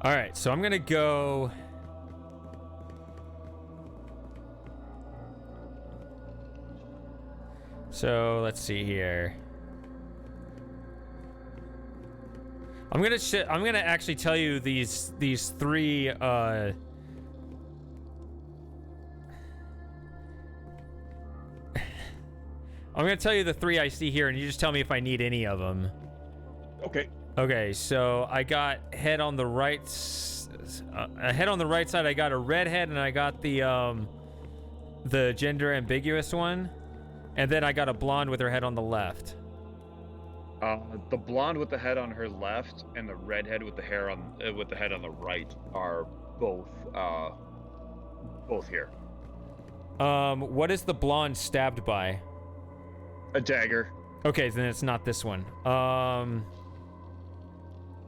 All right, so I'm gonna go. So let's see here. I'm gonna actually tell you these three. I'm gonna tell you the 3 I see here, and you just tell me if I need any of them. Okay. Okay, so I got head on the right. A head on the right side. I got a redhead, and I got the gender ambiguous one, and then I got a blonde with her head on the left. The blonde with the head on her left and the redhead with the hair on with the head on the right are both here. What is the blonde stabbed by? A dagger. Okay, then it's not this one.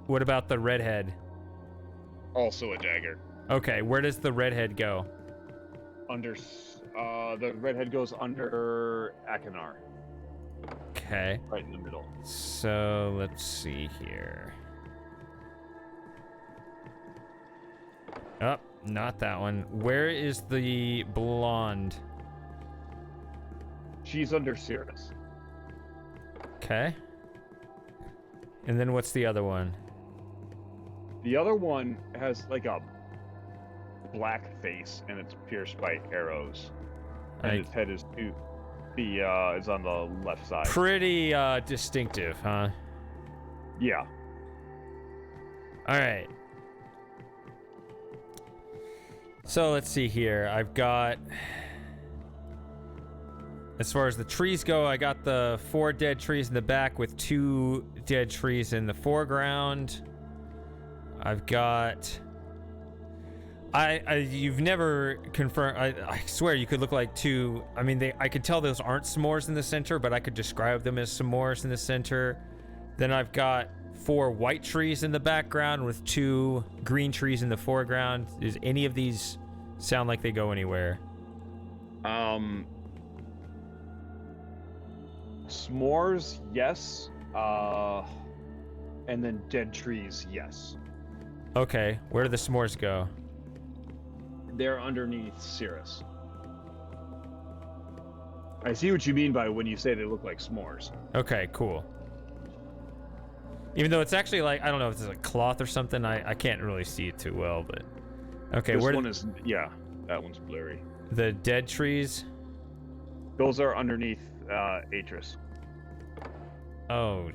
What about the redhead? Also a dagger. Okay, where does the redhead go? Under the redhead goes under Akinar. Okay. Right in the middle. So let's see here. Oh, not that one. Where is the blonde? She's under Cirrus. Okay. And then what's the other one? The other one has like a black face and it's pierced by arrows. And its head is is on the left side. Pretty distinctive, huh? Yeah. All right. So let's see here. I've got, as far as the trees go, I got the 4 dead trees in the back with 2 dead trees in the foreground. I've got, you've never confirmed, I swear you could look like 2, I mean, I could tell those aren't s'mores in the center, but I could describe them as s'mores in the center. Then I've got 4 white trees in the background with 2 green trees in the foreground. Does any of these sound like they go anywhere? S'mores, yes. And then dead trees, yes. Okay, where do the s'mores go? They're underneath Cirrus. I see what you mean by when you say they look like s'mores. Okay, cool. Even though it's actually like, I don't know if it's like cloth or something, I can't really see it too well, but... Okay, this where one is, yeah, that one's blurry. The dead trees? Those are underneath Atris. Oh,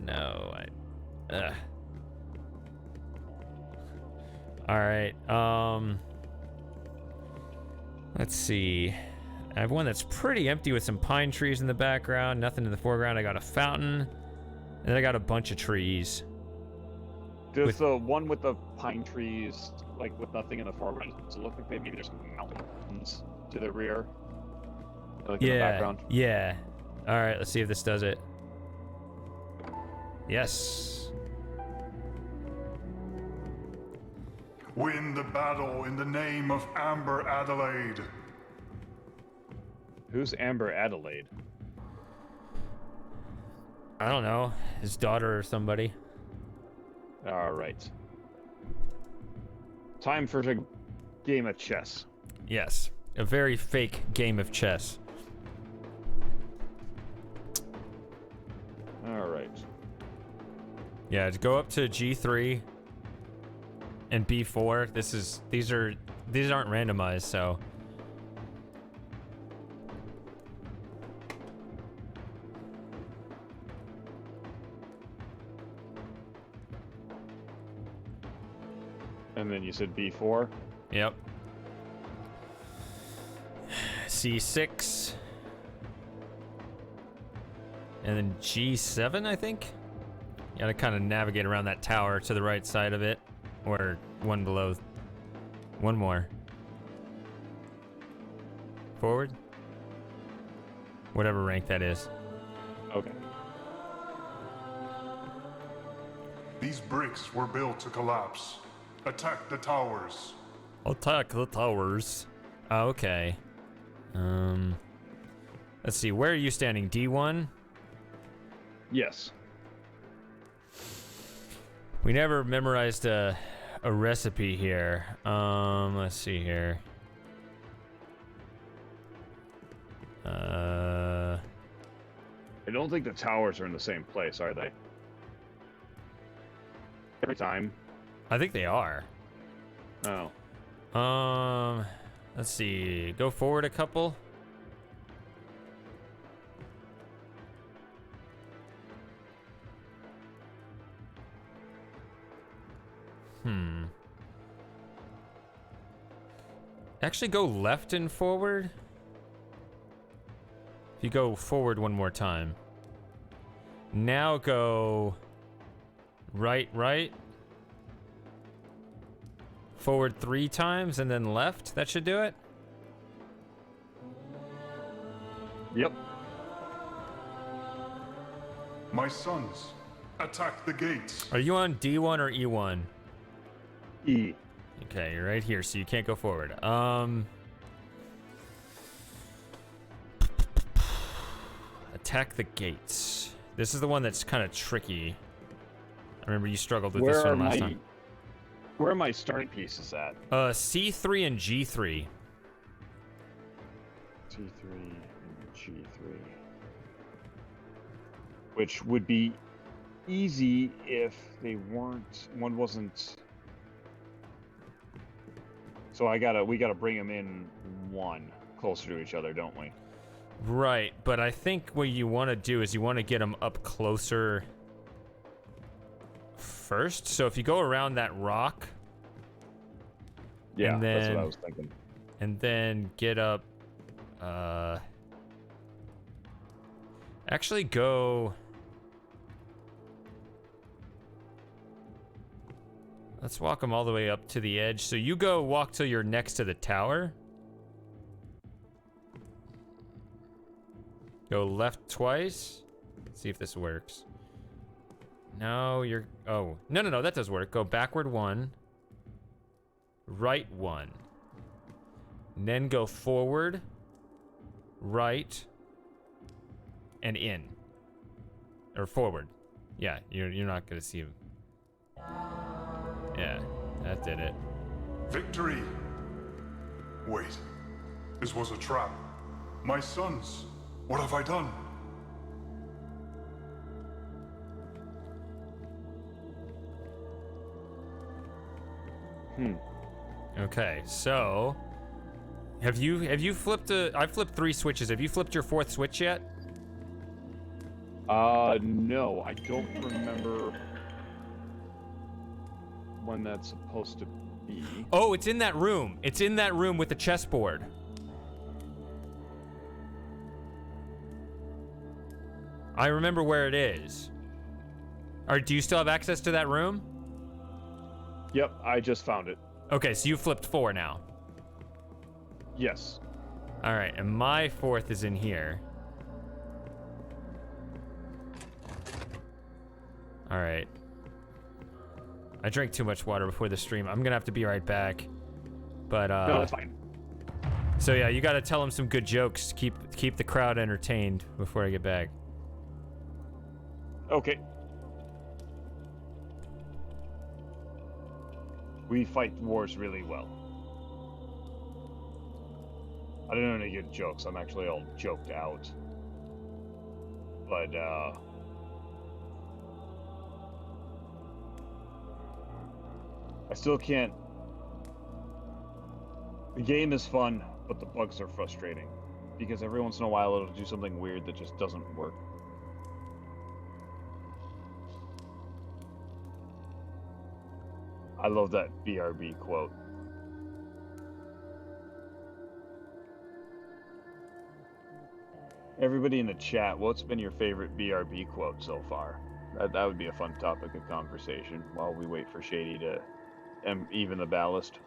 no, Alright, let's see. I have one that's pretty empty with some pine trees in the background, nothing in the foreground. I got a fountain, and then I got a bunch of trees. Does the one with the pine trees, like with nothing in the foreground, does it look like maybe there's mountains to the rear? Like in the background? Yeah. Alright, let's see if this does it. Yes. Win the battle in the name of Amber Adelaide. Who's Amber Adelaide? I don't know. His daughter or somebody. All right. Time for a game of chess. Yes. A very fake game of chess. All right. Yeah, to go up to G3 and B4. These aren't randomized, so. And then you said B4? Yep. C6. And then G7, I think? You gotta kind of navigate around that tower to the right side of it. Or one below. One more. Forward? Whatever rank that is. Okay. These bricks were built to collapse. Attack the towers. Attack the towers. Okay. Let's see. Where are you standing? D1? Yes. We never memorized a recipe here. Let's see here. I don't think the towers are in the same place, are they? Every time. I think they are. Oh. Let's see. Go forward a couple. Actually, go left and forward. If you go forward one more time. Now go right, right. Forward 3 times and then left. That should do it. Yep. My sons, attack the gates. Are you on D1 or E1? E. Okay, you're right here, so you can't go forward. Attack the gates. This is the one that's kind of tricky. I remember you struggled with this one last time. Where are my starting pieces at? C3 and G3. T3 and G3. Which would be easy if they weren't. One wasn't. So we gotta bring them in one closer to each other, don't we? Right, but I think what you want to do is you want to get them up closer first. So if you go around that rock, Yeah, and then, that's what I was thinking. And then get up. Actually, go. Let's walk them all the way up to the edge. So you go walk till you're next to the tower. Go left twice. See if this works. No, you're... Oh. No, that does work. Go backward 1. Right 1. And then go forward. Right. And in. Or forward. Yeah, you're not going to see him. Yeah, that did it. Victory! Wait, this was a trap. My sons, what have I done? Okay, so have you flipped I flipped 3 switches. Have you flipped your 4th switch yet? No, I don't remember when that's supposed to be. Oh, it's in that room. It's in that room with the chessboard. I remember where it is. Or do you still have access to that room? Yep, I just found it. Okay, so you flipped 4 now. Yes. All right, and my 4th is in here. All right. I drank too much water before the stream. I'm gonna have to be right back. But No, that's fine. So yeah, you gotta tell him some good jokes to keep the crowd entertained before I get back. Okay. We fight wars really well. I don't know any good jokes. I'm actually all joked out. But, I still can't... The game is fun, but the bugs are frustrating. Because every once in a while it'll do something weird that just doesn't work. I love that BRB quote. Everybody in the chat, what's been your favorite BRB quote so far? That would be a fun topic of conversation while we wait for Shady to even the ballast.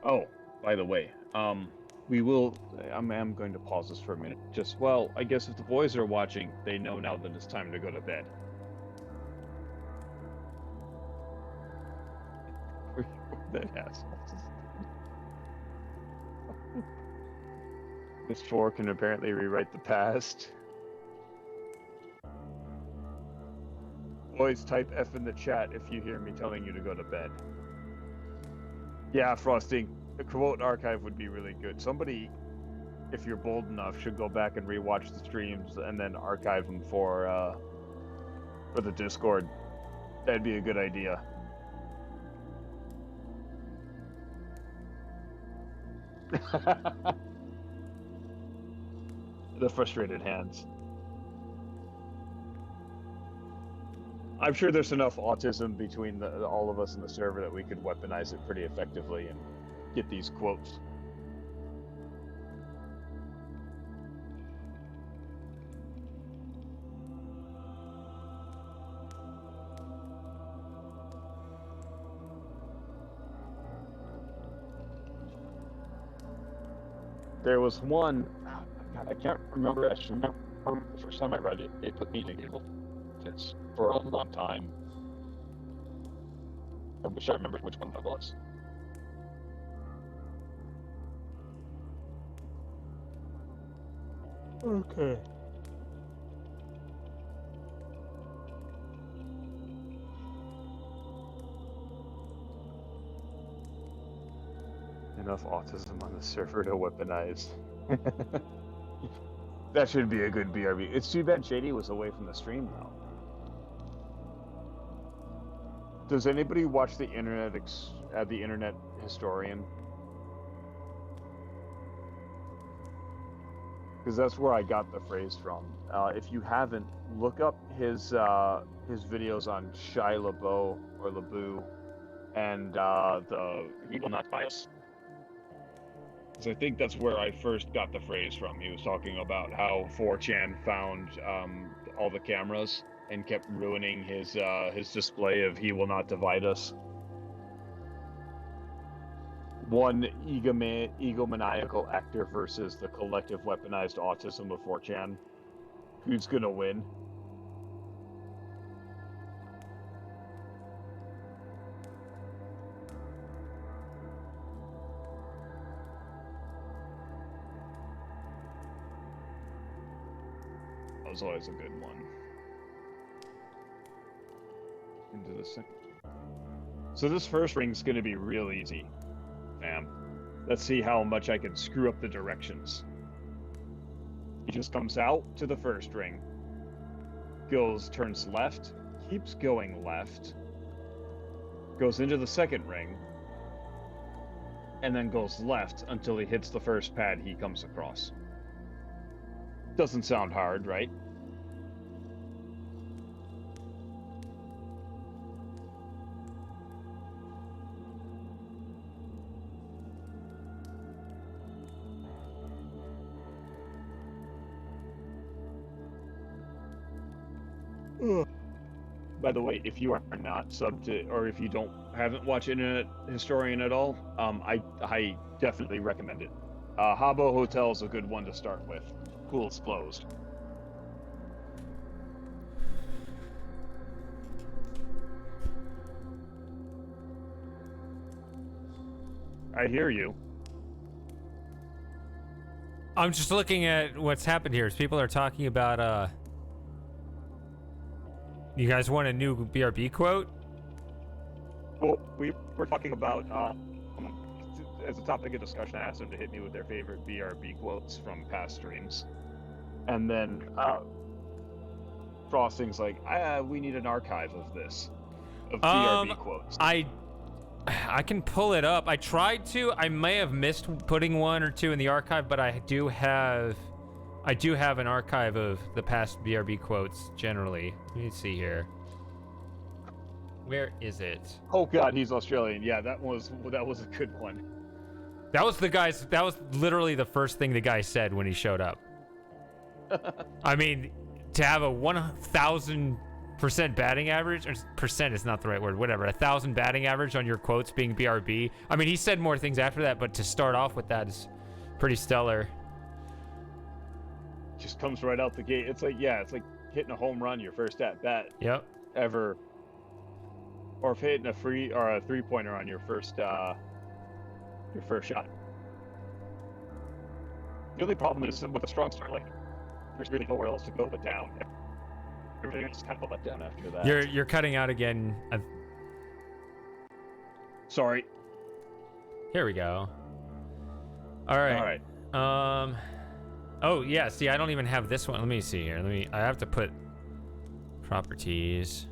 Oh, by the way, I'm going to pause this for a minute. Well, I guess if the boys are watching, they know now that it's time to go to bed. That asshole. This 4 can apparently rewrite the past. Boys, type F in the chat if you hear me telling you to go to bed. Yeah, Frosting. The quote archive would be really good. Somebody, if you're bold enough, should go back and rewatch the streams and then archive them for the Discord. That'd be a good idea. The frustrated hands. I'm sure there's enough autism between all of us in the server that we could weaponize it pretty effectively and get these quotes. There was one, God, I can't remember. I should remember the first time I read it. It put me in a giggle. It's for a long time. I wish I remembered which one that was. Okay. Enough autism on the server to weaponize. That should be a good BRB. It's too bad Shady was away from the stream now. Does anybody watch the internet historian? Because that's where I got the phrase from. If you haven't, look up his videos on Shia LaBeouf or LaBeouf and the He Will Not Bias. Because I think that's where I first got the phrase from. He was talking about how 4chan found all the cameras and kept ruining his display of He Will Not Divide Us. One egomaniacal actor versus the collective weaponized autism of 4chan. Who's gonna win? That was always a good one. Into the second. So this first ring's gonna be real easy. Let's see how much I can screw up the directions. He just comes out to the first ring, turns left, keeps going left, goes into the second ring, and then goes left until he hits the first pad he comes across. Doesn't sound hard, right? By the way, if you are not subbed to, or if you haven't watched Internet Historian at all, I definitely recommend it. Habbo Hotel is a good one to start with. Pool's closed. I hear you. I'm just looking at what's happened here. People are talking about you guys want a new BRB quote? Well, we were talking about, as a topic of discussion, I asked them to hit me with their favorite BRB quotes from past streams. And then Frosting's like, we need an archive of this, of BRB quotes. I can pull it up. I tried to. I may have missed putting one or two in the archive, but I do have an archive of the past BRB quotes generally. Let me see here. Where is it? Oh God, he's Australian. Yeah, that was a good one. That was literally the first thing the guy said when he showed up. I mean, to have a 1,000% batting average, or percent is not the right word, whatever, 1,000 batting average on your quotes being BRB. I mean, he said more things after that, but to start off with that is pretty stellar. Just comes right out the gate. It's like hitting a home run your first at bat. Yep. Ever. Or if hitting a free or a 3-pointer on your first shot. The only problem is with a strong start, like there's really nowhere else to go but down. Everything is kind of let down after that. You're cutting out again. Sorry. Here we go. All right. Oh yeah. See, I don't even have this one. Let me see here. I have to put properties.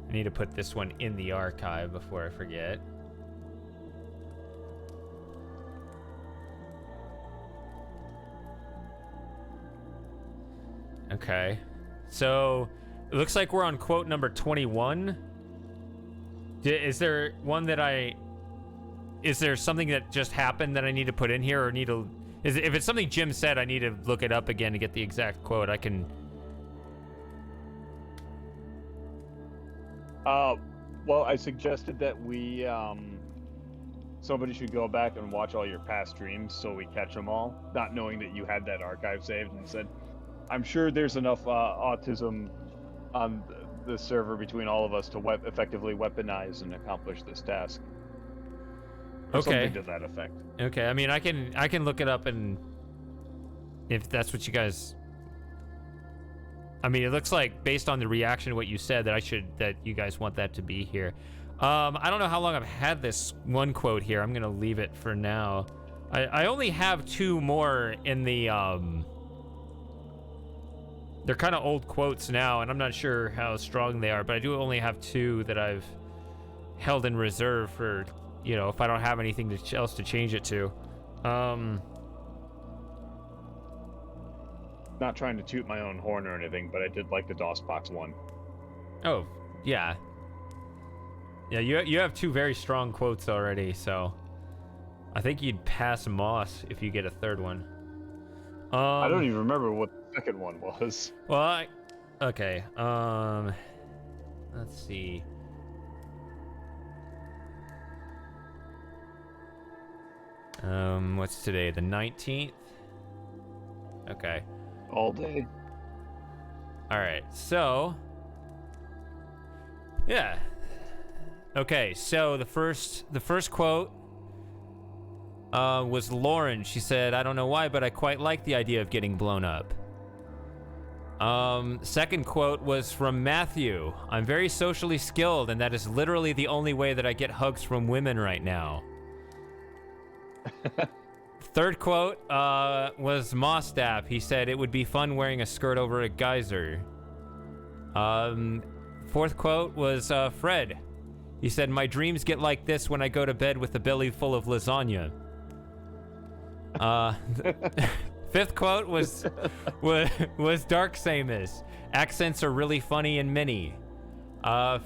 I need to put this one in the archive before I forget. Okay. So it looks like we're on quote number 21. Is there one that is there something that just happened that I need to put in here, or if it's something Jim said, I need to look it up again to get the exact quote. I can. Well, I suggested that we, somebody should go back and watch all your past streams so we catch them all, not knowing that you had that archive saved, and said, I'm sure there's enough autism on the server between all of us to effectively weaponize and accomplish this task. Or something to that effect. Okay, I mean, I can look it up, and if that's what you guys. I mean, it looks like based on the reaction to what you said that you guys want that to be here. I don't know how long I've had this one quote here. I'm gonna leave it for now. I only have 2 more in the they're kind of old quotes now, and I'm not sure how strong they are, but I do only have 2 that I've held in reserve for, if I don't have anything else to change it to. Not trying to toot my own horn or anything, but I did like the DOSBox one. Oh, yeah. Yeah, you have 2 very strong quotes already, so I think you'd pass Moss if you get a third one. I don't even remember what the second one was. Well, okay. Let's see. What's today? The 19th? Okay. All day. All right. So, yeah. Okay. So the first quote was Lauren. She said, "I don't know why, but I quite like the idea of getting blown up." Second quote was from Matthew. "I'm very socially skilled, and that is literally the only way that I get hugs from women right now." Third quote was Mostap. He said, "It would be fun wearing a skirt over a geyser." Fourth quote was Fred. He said, "My dreams get like this when I go to bed with a belly full of lasagna." Fifth quote was Dark Samus. "Accents are really funny and many."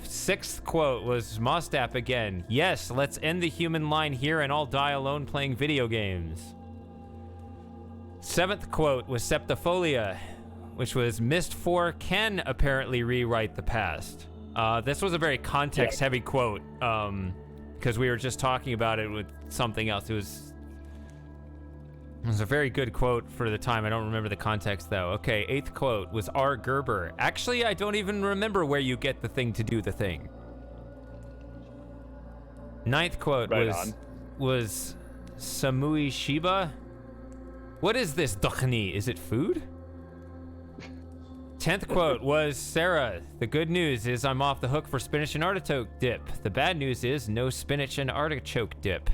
Sixth quote was Mostap again. "Yes, let's end the human line here and all die alone playing video games." Seventh quote was Septifolia, which was Mist 4 can apparently rewrite the past. This was a very context-heavy quote, because we were just talking about it with something else. It was a very good quote for the time. I don't remember the context, though. Okay, eighth quote was R. Gerber. Actually, I don't even remember where you get the thing to do the thing. Ninth quote was Samui Shiba. "What is this, Dakhni? Is it food?" 10th quote was Sarah. "The good news is I'm off the hook for spinach and artichoke dip. The bad news is no spinach and artichoke dip."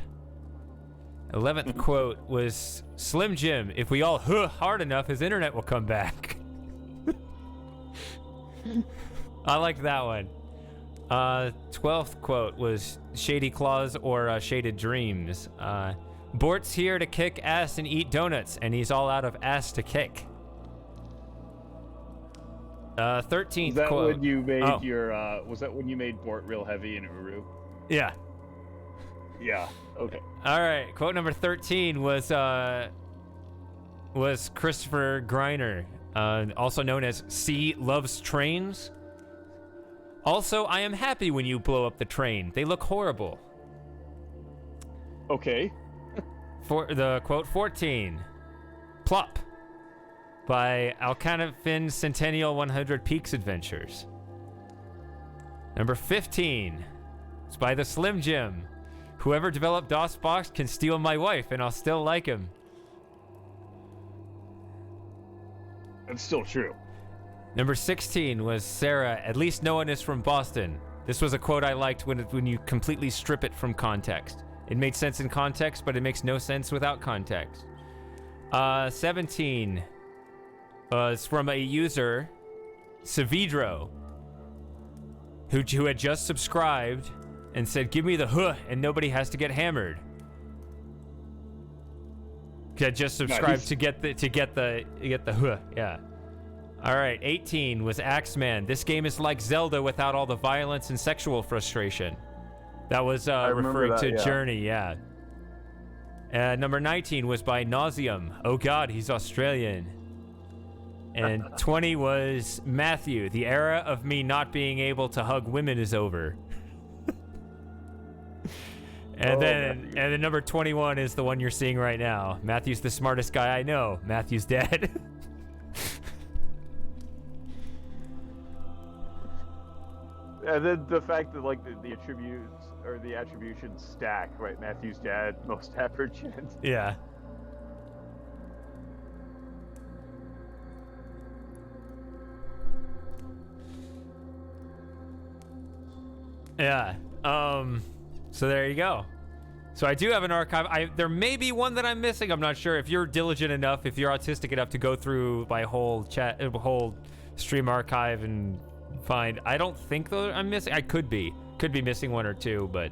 11th quote was Slim Jim. "If we all hard enough, his internet will come back." I like that one. 12th quote was Shady Claws or Shaded Dreams. "Bort's here to kick ass and eat donuts, and he's all out of ass to kick." 13th was that quote. When you made was that when you made Bort real heavy in Uru? Yeah. Yeah. Okay. All right. Quote number 13 was Christopher Greiner, also known as C Loves Trains. "Also, I am happy when you blow up the train. They look horrible." Okay. For the quote 14, Plop by Alcanafin Centennial 100 Peaks Adventures. Number 15 is by the Slim Jim. "Whoever developed DOSBox can steal my wife and I'll still like him." That's still true. Number 16 was Sarah. "At least no one is from Boston." This was a quote I liked when you completely strip it from context. It made sense in context, but it makes no sense without context. 17 was from a user, Savidro, who had just subscribed and said, "Give me the huh, and nobody has to get hammered." Had just subscribed to get the huh, yeah. All right, 18 was Axeman. This game is like Zelda without all the violence and sexual frustration. That was referring to Journey, yeah. Number 19 was by Nauseum. Oh God, he's Australian. And 20 was Matthew. The era of me not being able to hug women is over. And then number 21 is the one you're seeing right now. Matthew's the smartest guy I know. Matthew's dead. And then the fact that like the attributes or the attributions stack, right? Matthew's dad, most average. Yeah. Yeah. So there you go. So I do have an archive. There may be one that I'm missing. I'm not sure. If you're diligent enough, if you're autistic enough to go through my whole stream archive and find, I don't think though I'm missing. I could be missing one or two, but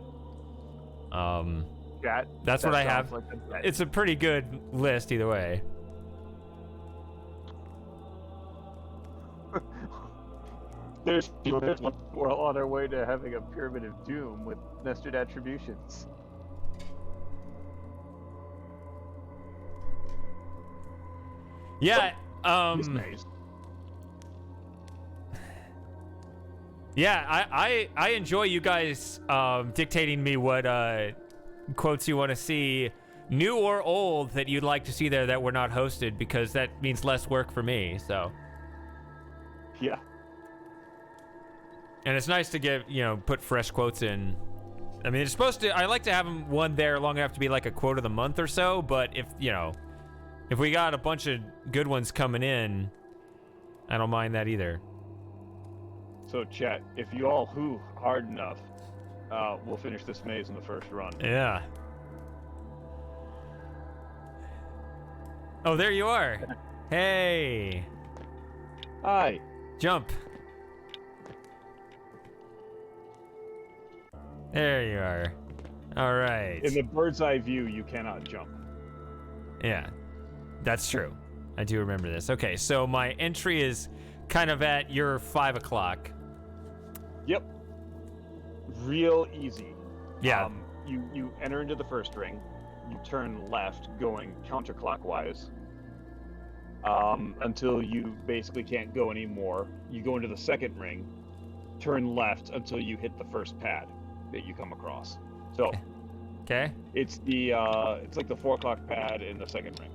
that's what I have. Like it's a pretty good list either way. There's one. We're on our way to having a pyramid of doom with nested attributions. Yeah. Yeah, I enjoy you guys dictating me what quotes you want to see, new or old, that you'd like to see there that were not hosted, because that means less work for me. So. Yeah. And it's nice to put fresh quotes in. I mean, it's supposed to, I like to have one there long enough to be like a quote of the month or so, but if we got a bunch of good ones coming in, I don't mind that either. So chat, if you all hoo hard enough, we'll finish this maze in the first run. Yeah. Oh, there you are. Hey. Hi. Jump. There you are. All right. In the bird's eye view, you cannot jump. Yeah, that's true. I do remember this. Okay, so my entry is kind of at your 5 o'clock. Yep. Real easy. Yeah. You enter into the first ring. You turn left, going counterclockwise, until you basically can't go anymore. You go into the second ring, turn left until you hit the first pad that you come across. So, okay. It's the it's like the 4 o'clock pad in the second ring.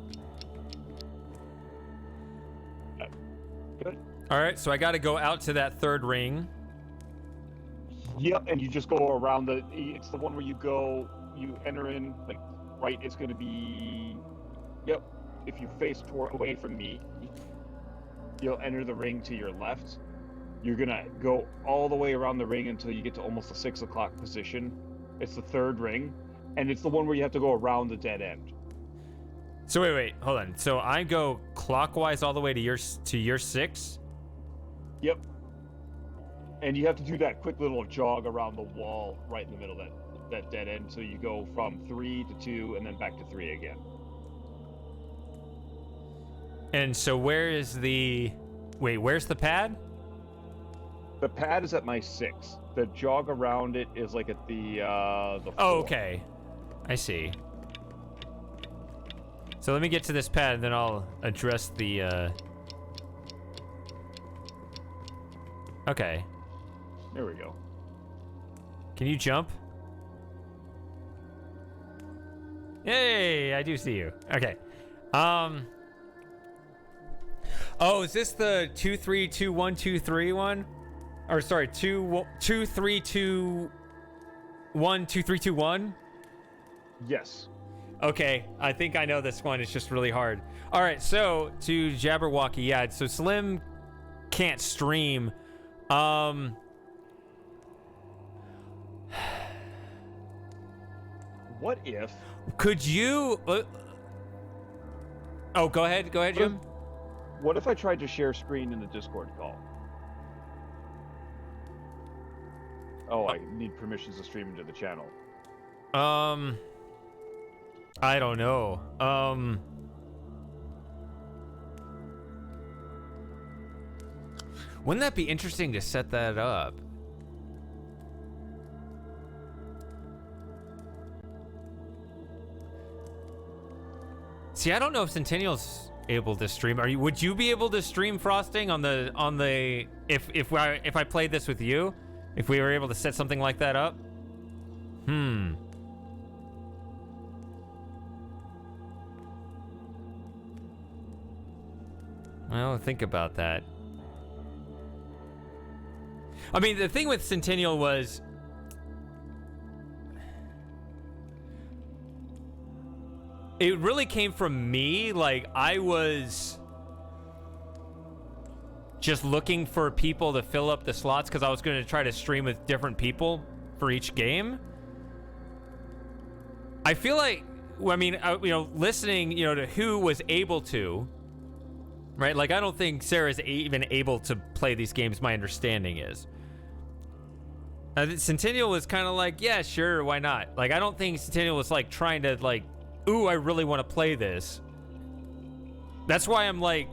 Good. All right, so I got to go out to that third ring. Yep, and you just go around it's the one where you enter in, like, right, it's going to be, yep, if you face away from me, you'll enter the ring to your left. You're going to go all the way around the ring until you get to almost the 6 o'clock position. It's the third ring, and it's the one where you have to go around the dead end. So wait, hold on. So I go clockwise all the way to your 6? Yep. And you have to do that quick little jog around the wall right in the middle of that dead end. So you go from 3 to 2 and then back to 3 again. And so where's the pad? The pad is at my 6. The jog around it is like at the 4. Oh, okay. I see. So let me get to this pad, and then I'll address the, Okay. There we go. Can you jump? Yay, I do see you. Okay. Oh, is this the 2 3 2 1 2 3 one? Or sorry, 2 3 2 1 2 3 2 1? Yes. Okay, I think I know this one. It's just really hard. All right, so to Jabberwocky, yeah. So Slim can't stream. What if? Could you? Oh, go ahead, Jim. What if I tried to share screen in the Discord call? Oh, I need permissions to stream into the channel. I don't know. Wouldn't that be interesting to set that up? See, I don't know if Centennial's able to stream. Would you be able to stream Frosting on the if I played this with you? If we were able to set something like that up? Well, think about that. I mean, the thing with Centennial was it really came from me. Like, I was just looking for people to fill up the slots because I was going to try to stream with different people for each game. I feel like, I mean, listening, to who was able to, right? Like, I don't think Sarah's even able to play these games, my understanding is. Centennial was kind of like, yeah, sure, why not? Like, I don't think Centennial was, like, trying to, like, ooh, I really want to play this. That's why I'm like,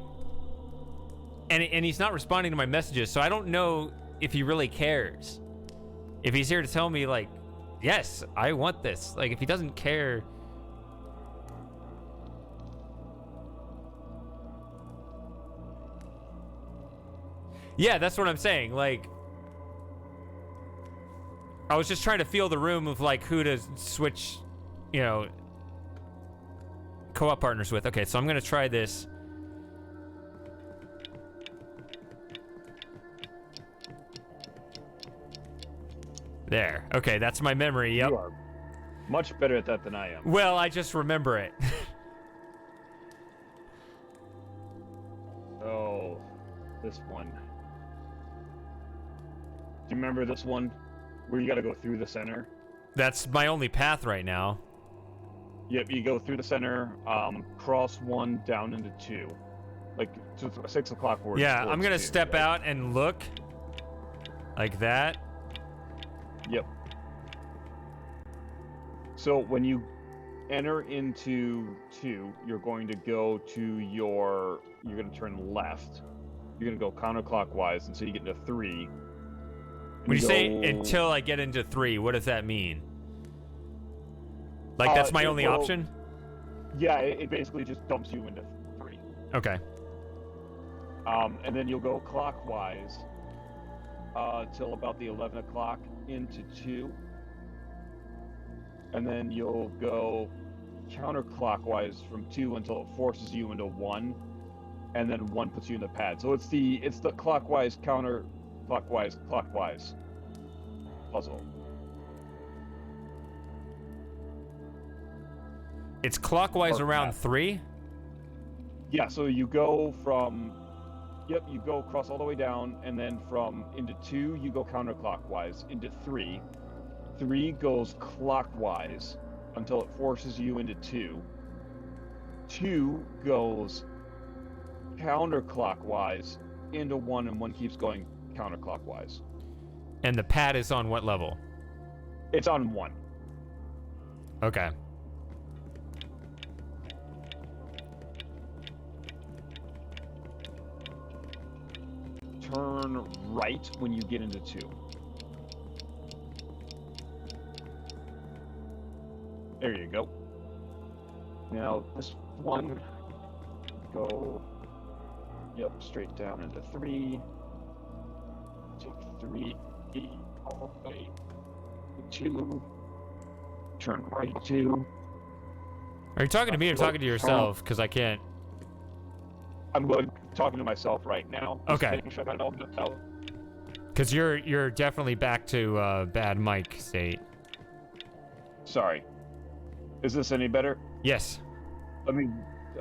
and he's not responding to my messages, so I don't know if he really cares. If he's here to tell me, like, yes, I want this. Like, if he doesn't care. Yeah, that's what I'm saying. Like, I was just trying to feel the room of, like, who to switch, co-op partners with. Okay, so I'm gonna try this. There. Okay, that's my memory. Yep. You are much better at that than I am. Well, I just remember it. Oh, this one. Do you remember this one where you got to go through the center? That's my only path right now. Yep, you go through the center, cross 1 down into 2, like to 6 o'clock. Yeah, I'm gonna step out and look like that. Yep. So when you enter into 2, you're going to go to you're going to turn left. You're going to go counterclockwise until you get into 3. When you say until I get into 3, what does that mean? Like, that's my only option? Yeah, it basically just dumps you into 3. Okay. And then you'll go clockwise till about the 11 o'clock into 2. And then you'll go counterclockwise from 2 until it forces you into 1. And then 1 puts you in the pad. So it's the clockwise, counterclockwise, clockwise puzzle. It's clockwise around 3? Yeah, so you go from... Yep, you go across all the way down, and then from into 2, you go counterclockwise. Into 3. 3 goes clockwise until it forces you into 2. 2 goes counterclockwise into 1, and 1 keeps going counterclockwise. And the pad is on what level? It's on 1. Okay. Turn right when you get into 2. There you go. Now this one, go, yep, straight down into 3. Take 3 all the way to 2. Turn right 2. Are you talking to me or talking to yourself? Because I can't. I'm talking to myself right now. Okay. Making sure I don't miss out. Because you're definitely back to bad mic state. Sorry. Is this any better? Yes.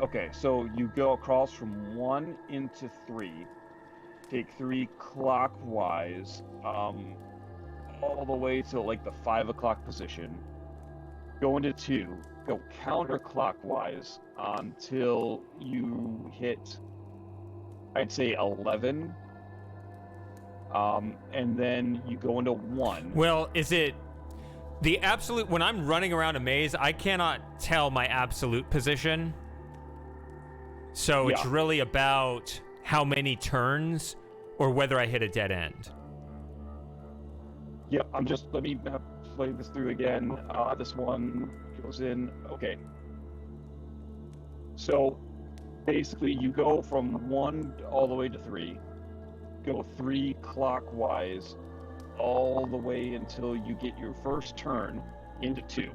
Okay, so you go across from 1 into 3. Take 3 clockwise, all the way to like the 5 o'clock position. Go into 2. Go counterclockwise until you hit, I'd say 11. And then you go into 1. Well, is it the absolute? When I'm running around a maze, I cannot tell my absolute position. So it's really about how many turns or whether I hit a dead end. Yep, let me play this through again. This one goes in. Okay. So basically, you go from 1 all the way to 3. Go 3 clockwise all the way until you get your first turn into 2.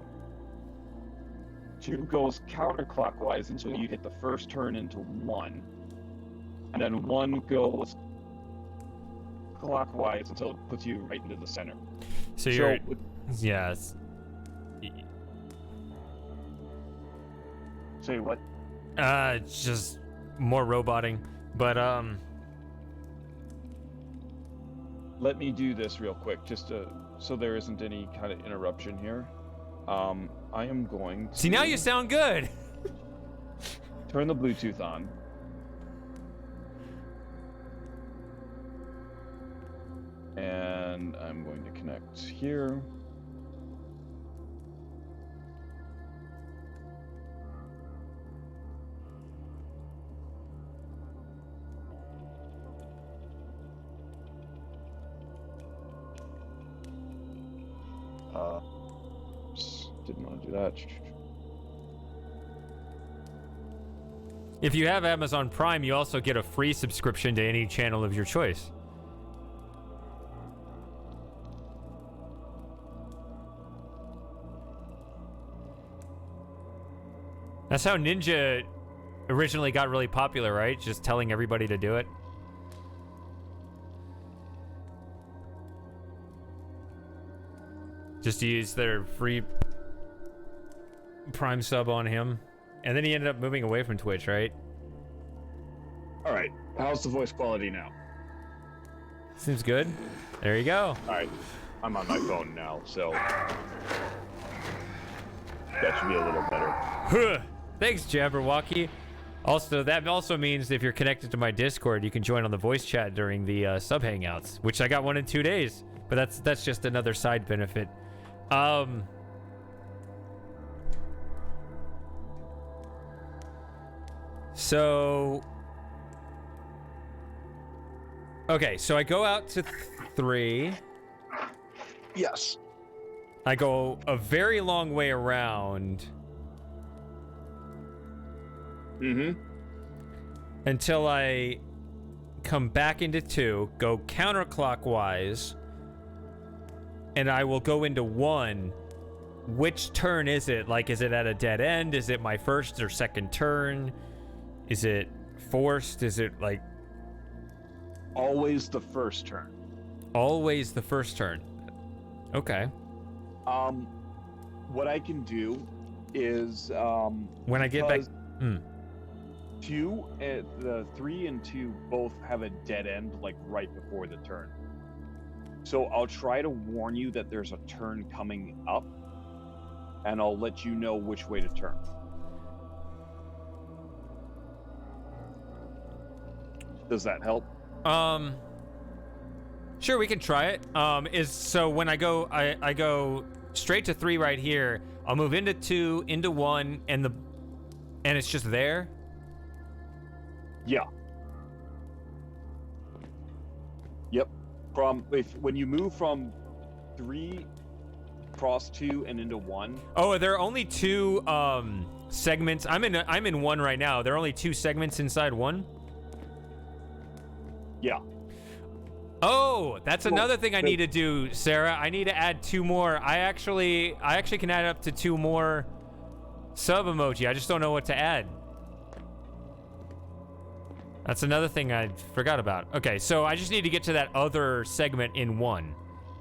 2 goes counterclockwise until you hit the first turn into 1. And then 1 goes clockwise until it puts you right into the center. So you're... Yeah. Say what? It's just more roboting. But, Let me do this real quick, just so there isn't any kind of interruption here. I am going to... See, now you sound good! turn the Bluetooth on. And I'm going to connect here. Didn't want to do that. If you have Amazon Prime, you also get a free subscription to any channel of your choice. That's how Ninja originally got really popular, right? Just telling everybody to do it. Just to use their free Prime sub on him. And then he ended up moving away from Twitch, right? All right. How's the voice quality now? Seems good. There you go. All right. I'm on my phone now, so that should be a little better. Thanks, Jabberwocky. Also, that also means if you're connected to my Discord, you can join on the voice chat during the sub hangouts, which I got one in 2 days. But that's just another side benefit. So, okay, so I go out to 3. Yes. I go a very long way around. Mm-hmm. Until I come back into 2, go counterclockwise, and I will go into 1. Which turn is it? Like, is it at a dead end? Is it my first or second turn? Is it forced? Is it like... Always the first turn. Always the first turn. Okay. What I can do is... when I get back... 2, the 3 and 2 both have a dead end, like, right before the turn. So I'll try to warn you that there's a turn coming up, and I'll let you know which way to turn. Does that help? Sure, we can try it. So when I go straight to 3 right here. I'll move into 2, into 1, and it's just there? Yeah. Yep. When you move from 3 cross 2 and into 1. Oh, are there only 2 segments? I'm in 1 right now. There are only 2 segments inside 1? Yeah. Oh, that's another thing I need to do, Sarah. I need to add 2 more. I actually can add up to 2 more sub emoji. I just don't know what to add. That's another thing I forgot about. Okay, so I just need to get to that other segment in 1,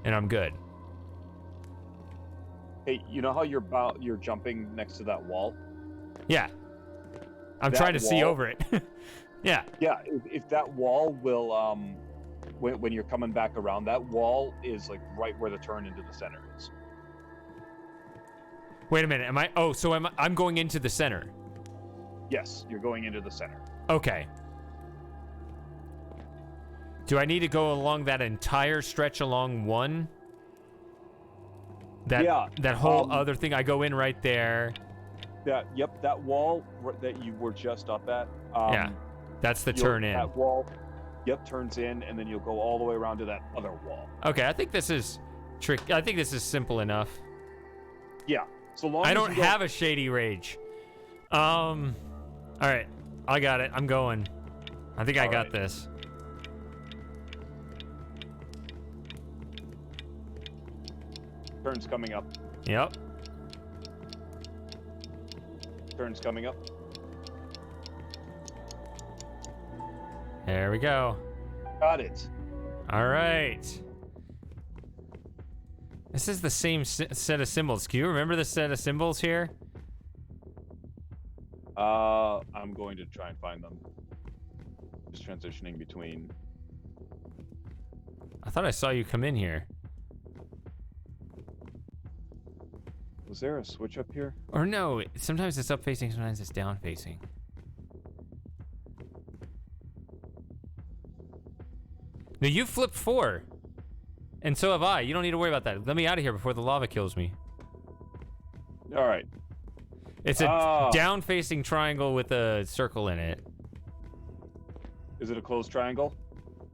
and I'm good. Hey, you know how you're jumping next to that wall? Yeah. I'm trying to see over it. Yeah. Yeah, if that wall will, when you're coming back around, that wall is like right where the turn into the center is. Wait a minute, I'm going into the center? Yes, you're going into the center. Okay. Do I need to go along that entire stretch along 1? That whole other thing, I go in right there. Yep, that wall that you were just up at. Yeah, that's the turn in. That wall, Yep, turns in, and then you'll go all the way around to that other wall. Okay, I think this is I think this is simple enough. Yeah. So long I as don't you have a shady rage. All right, I got it. I'm going. I think I got this. Turns coming up. Yep. Turns coming up. There we go. Got it. All right. This is the same set of symbols. Do you remember the set of symbols here? I'm going to try and find them. Just transitioning between. I thought I saw you come in here. Was there a switch up here? Or no, sometimes it's up facing, sometimes it's down facing. No, you flipped 4. And so have I. You don't need to worry about that. Let me out of here before the lava kills me. All right. It's a down-facing triangle with a circle in it. Is it a closed triangle?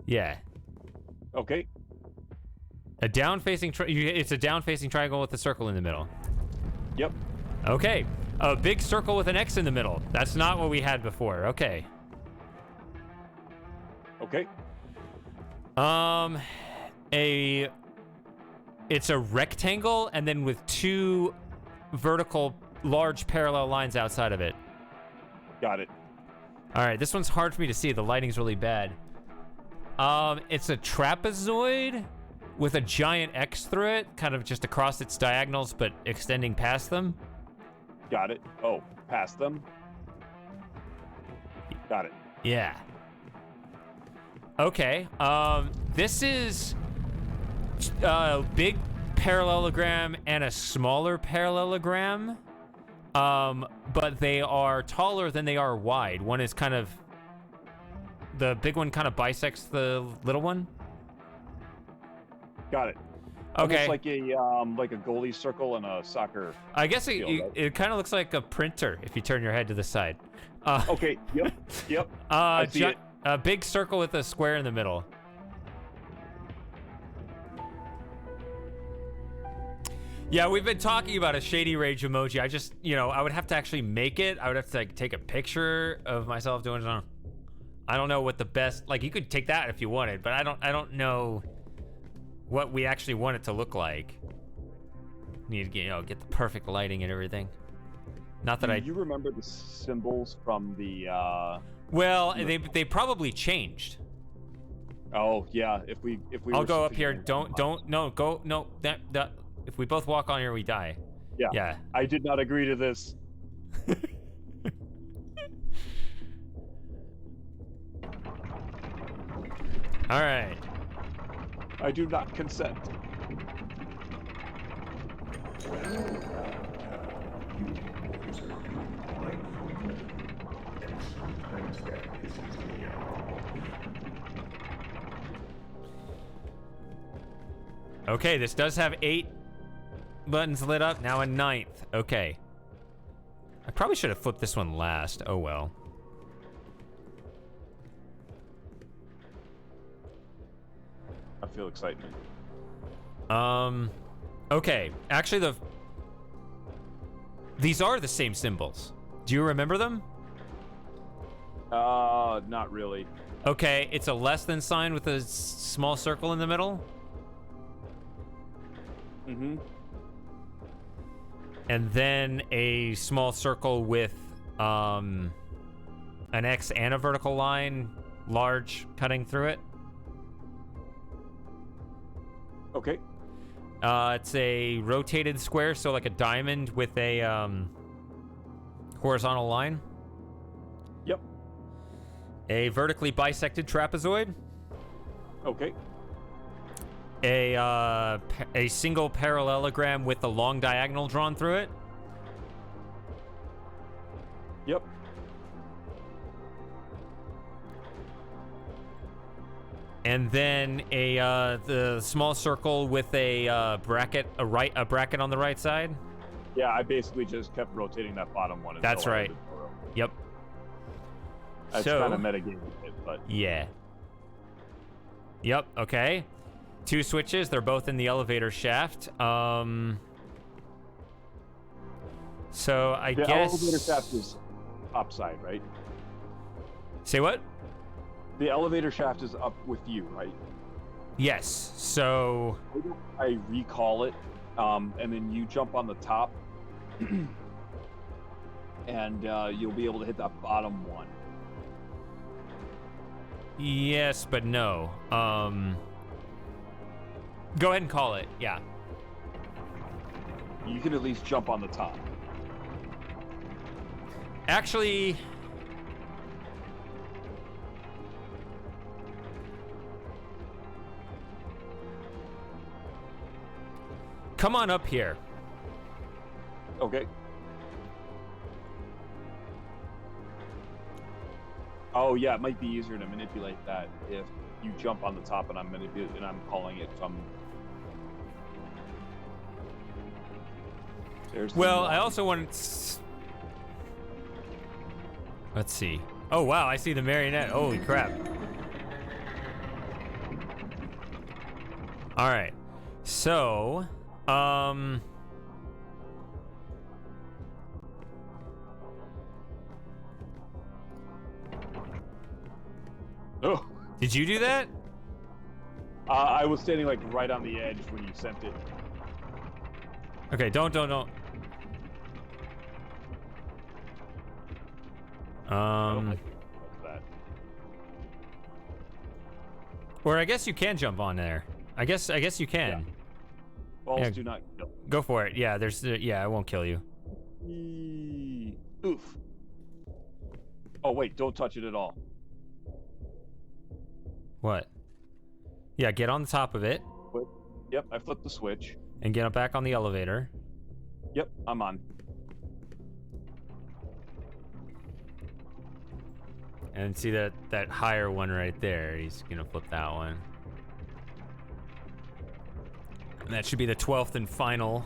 Yeah. Okay. A down-facing it's a down-facing triangle with a circle in the middle. Yep. Okay. A big circle with an X in the middle. That's not what we had before. Okay. Okay. It's a rectangle and then with 2 vertical large parallel lines outside of it. Got it. All right, this one's hard for me to see. The lighting's really bad. It's a trapezoid with a giant X through it, kind of just across its diagonals, but extending past them. Got it. Oh, past them. Got it. Yeah. Okay. This is a big parallelogram and a smaller parallelogram. But they are taller than they are wide. One is kind of, the big one kind of bisects the little one. Got it. Okay. Almost like a goalie circle and a soccer. I guess it, field, right? it kind of looks like a printer if you turn your head to the side. Okay. Yep. Yep. I see it. A big circle with a square in the middle. Yeah, we've been talking about a shady rage emoji. I just, I would have to actually make it. I would have to take a picture of myself doing it. I don't know what the best, you could take that if you wanted, but I don't know what we actually want it to look like. Need to get the perfect lighting and everything. Not that Do you remember the symbols from the Well, they probably changed. Oh, yeah, if we I'll go up here. If we both walk on here, we die. Yeah. Yeah. I did not agree to this. All right. I do not consent. Okay, this does have 8 buttons lit up. Now a 9th. Okay. I probably should have flipped this one last. Oh well. I feel excitement. Okay. Actually, these are the same symbols. Do you remember them? Not really. Okay, it's a less than sign with a small circle in the middle. Mm-hmm. And then a small circle with an X and a vertical line, large, cutting through it. Okay. It's a rotated square, so like a diamond with a horizontal line. Yep. A vertically bisected trapezoid. Okay. A single parallelogram with a long diagonal drawn through it. Yep. And then the small circle with a bracket, a bracket on the right side. Yeah, I basically just kept rotating that bottom one. That's until I right. had it. Yep. That's So kind of metagaming it, but yeah. Yep, okay. 2 switches, they're both in the elevator shaft. So I The guess... elevator shaft is upside, right? Say what? The elevator shaft is up with you, right? Yes, so... I recall it, and then you jump on the top, and you'll be able to hit that bottom one. Yes, but no. Go ahead and call it, yeah. You can at least jump on the top. Actually... Come on up here. Okay. Oh yeah, it might be easier to manipulate that if you jump on the top and I'm calling it from. There's well, I also want. Let's see. Oh wow, I see the marionette. Holy crap! All right, so. Oh. Did you do that? I was standing like right on the edge when you sent it. Okay, don't. I don't like that. Or I guess you can jump on there. I guess you can. Yeah. Balls Yeah. do not kill. Go for it. Yeah, I won't kill you. Oof. Oh wait, don't touch it at all. What? Yeah, get on the top of it Yep, I flipped the switch. and get up back on the elevator. Yep, I'm on. And see that higher one right there. He's gonna flip that one. And that should be the 12th and final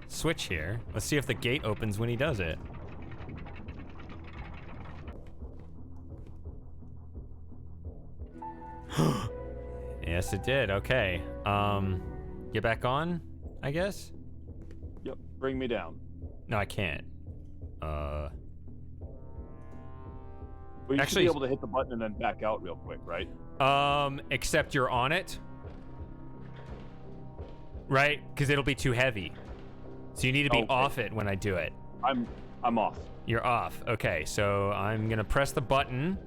switch here. Let's see if the gate opens when he does it. Yes, it did. Okay. Get back on, I guess? Yep, bring me down. No, I can't. Well, you Actually- should be able to hit the button and then back out real quick, right? Except you're on it. Right? Because it'll be too heavy. So you need to be Okay. off it when I do it. I'm off. You're off. Okay, so I'm gonna press the button.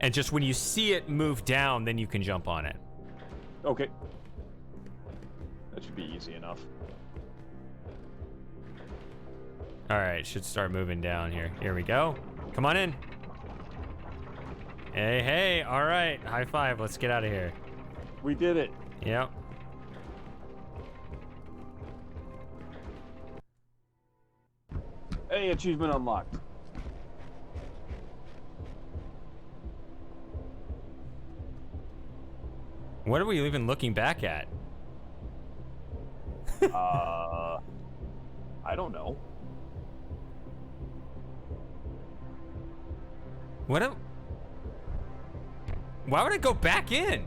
And just when you see it move down, then you can jump on it. Okay. That should be easy enough. Alright, should start moving down here. Here we go. Come on in. Hey, alright. High five. Let's get out of here. We did it. Yep. Hey, achievement unlocked. What are we even looking back at? I don't know. Why would I go back in?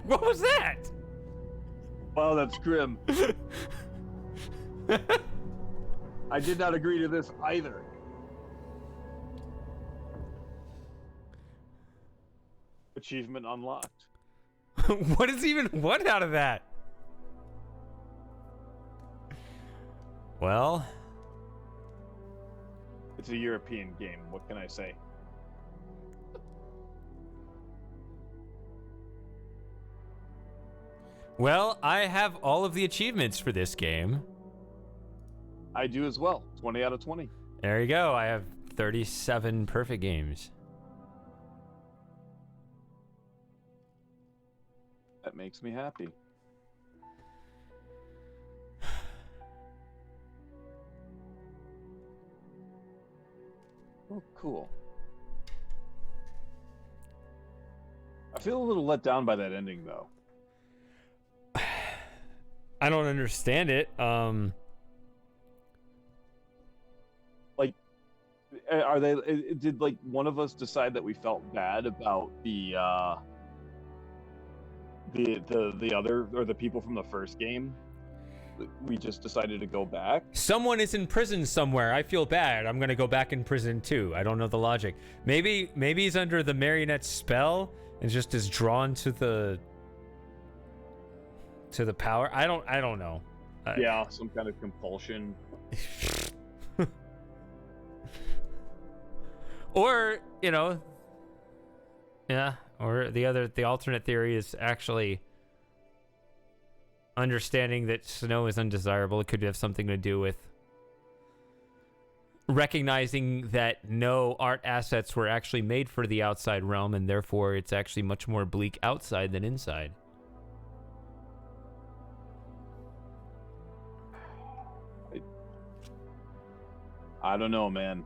What was that? Wow, that's grim. I did not agree to this either. Achievement unlocked. What is even what out of that? Well, It's a European game. What can I say? well, I have all of the achievements for this game. I do as well. 20 out of 20. There you go. I have 37 perfect games. That makes me happy. Oh, cool. I feel a little let down by that ending, though. I don't understand it. Like, Are they? Did like one of us decide that we felt bad about the other or the people from the first game? We just decided to go back. Someone is in prison somewhere. I feel bad. I'm gonna go back in prison too. I don't know the logic. Maybe he's under the marionette spell and just is drawn to the power. I don't know. Yeah, some kind of compulsion. Or, yeah, or the alternate theory is actually understanding that snow is undesirable. It could have something to do with recognizing that no art assets were actually made for the outside realm, and therefore it's actually much more bleak outside than inside. I don't know, man.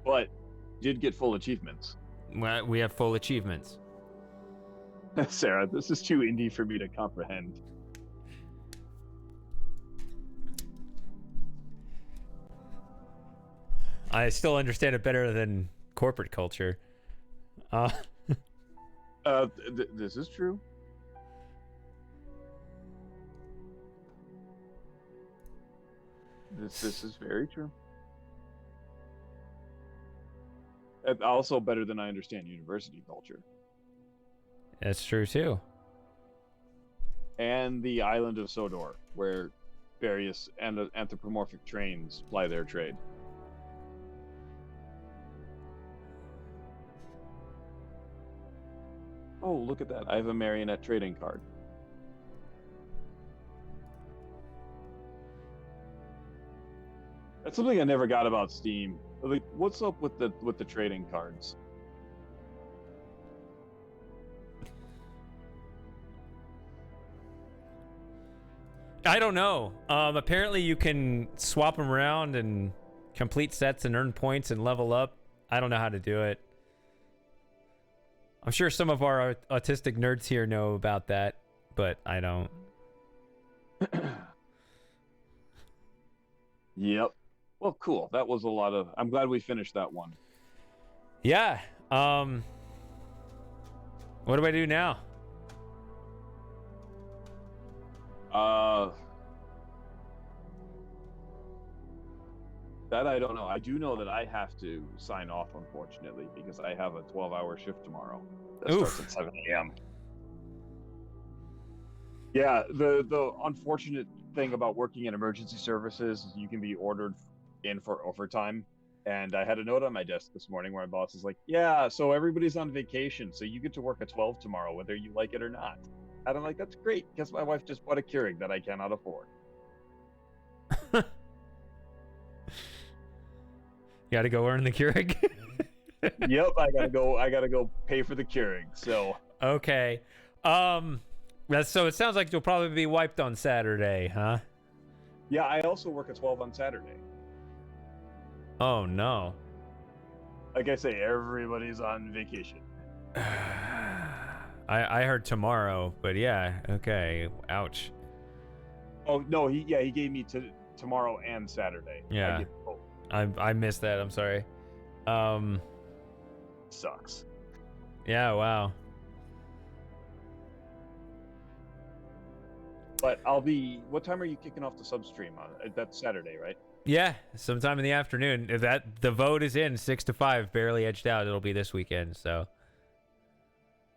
But did get full achievements. Well, we have full achievements. Sarah, this is too indie for me to comprehend. I still understand it better than corporate culture. This is true. This is very true. And also better than I understand university culture. That's true too. And the island of Sodor, where various anthropomorphic trains ply their trade. Oh, look at that. I have a marionette trading card. That's something I never got about Steam. Like, what's up with the trading cards? I don't know. Apparently you can swap them around and complete sets and earn points and level up. I don't know how to do it. I'm sure some of our autistic nerds here know about that, but I don't. Yep. Well, cool. That was a lot of... I'm glad we finished that one. Yeah. What do I do now? That I don't know. I do know that I have to sign off, unfortunately, because I have a 12-hour shift tomorrow. That starts at 7 a.m. Yeah, the unfortunate thing about working in emergency services is you can be ordered in for overtime. And I had a note on my desk this morning where my boss is like, yeah, so everybody's on vacation, so you get to work at 12 tomorrow, whether you like it or not. And I'm like, that's great, because my wife just bought a Keurig that I cannot afford. You gotta go earn the Keurig. Yep, I gotta go pay for the Keurig. So okay. So it sounds like you'll probably be wiped on Saturday, huh? yeah, I also work at 12 on Saturday. Oh no. Like I say, everybody's on vacation. I heard tomorrow, but yeah, okay. Ouch. Oh no, he gave me tomorrow and Saturday. Yeah. I missed that. I'm sorry. Sucks. Yeah, wow. But I'll be... What time are you kicking off the substream on? That's Saturday, right? Yeah, sometime in the afternoon. If the vote is in 6 to 5, barely edged out, it'll be this weekend, so.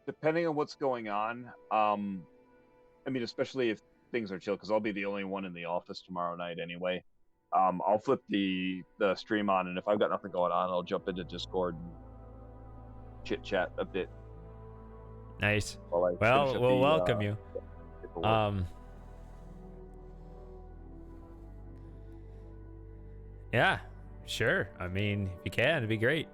Depending on what's going on, I mean, especially if things are chill, because I'll be the only one in the office tomorrow night anyway. I'll flip the stream on, and if I've got nothing going on, I'll jump into Discord and chit-chat a bit. Nice. Well, we'll welcome you. Yeah, sure. I mean, if you can, it'd be great.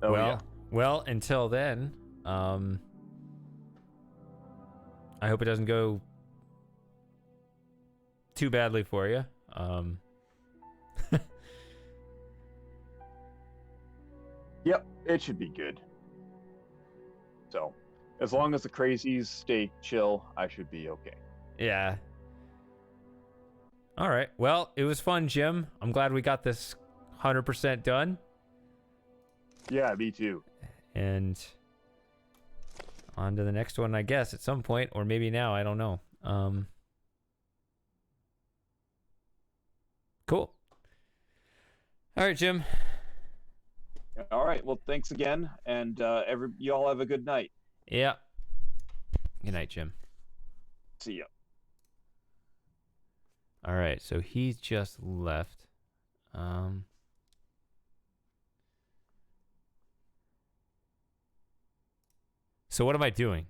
Oh, yeah. Well, until then, I hope it doesn't go too badly for you. Yep, it should be good. So, as long as the crazies stay chill, I should be okay. Yeah. All right. Well, it was fun, Jim. I'm glad we got this 100% done. Yeah, me too. And on to the next one, I guess, at some point, or maybe now. I don't know. Cool. All right, Jim. All right. Well, thanks again, and you all have a good night. Yeah. Good night, Jim. See ya. All right, so he's just left. So what am I doing?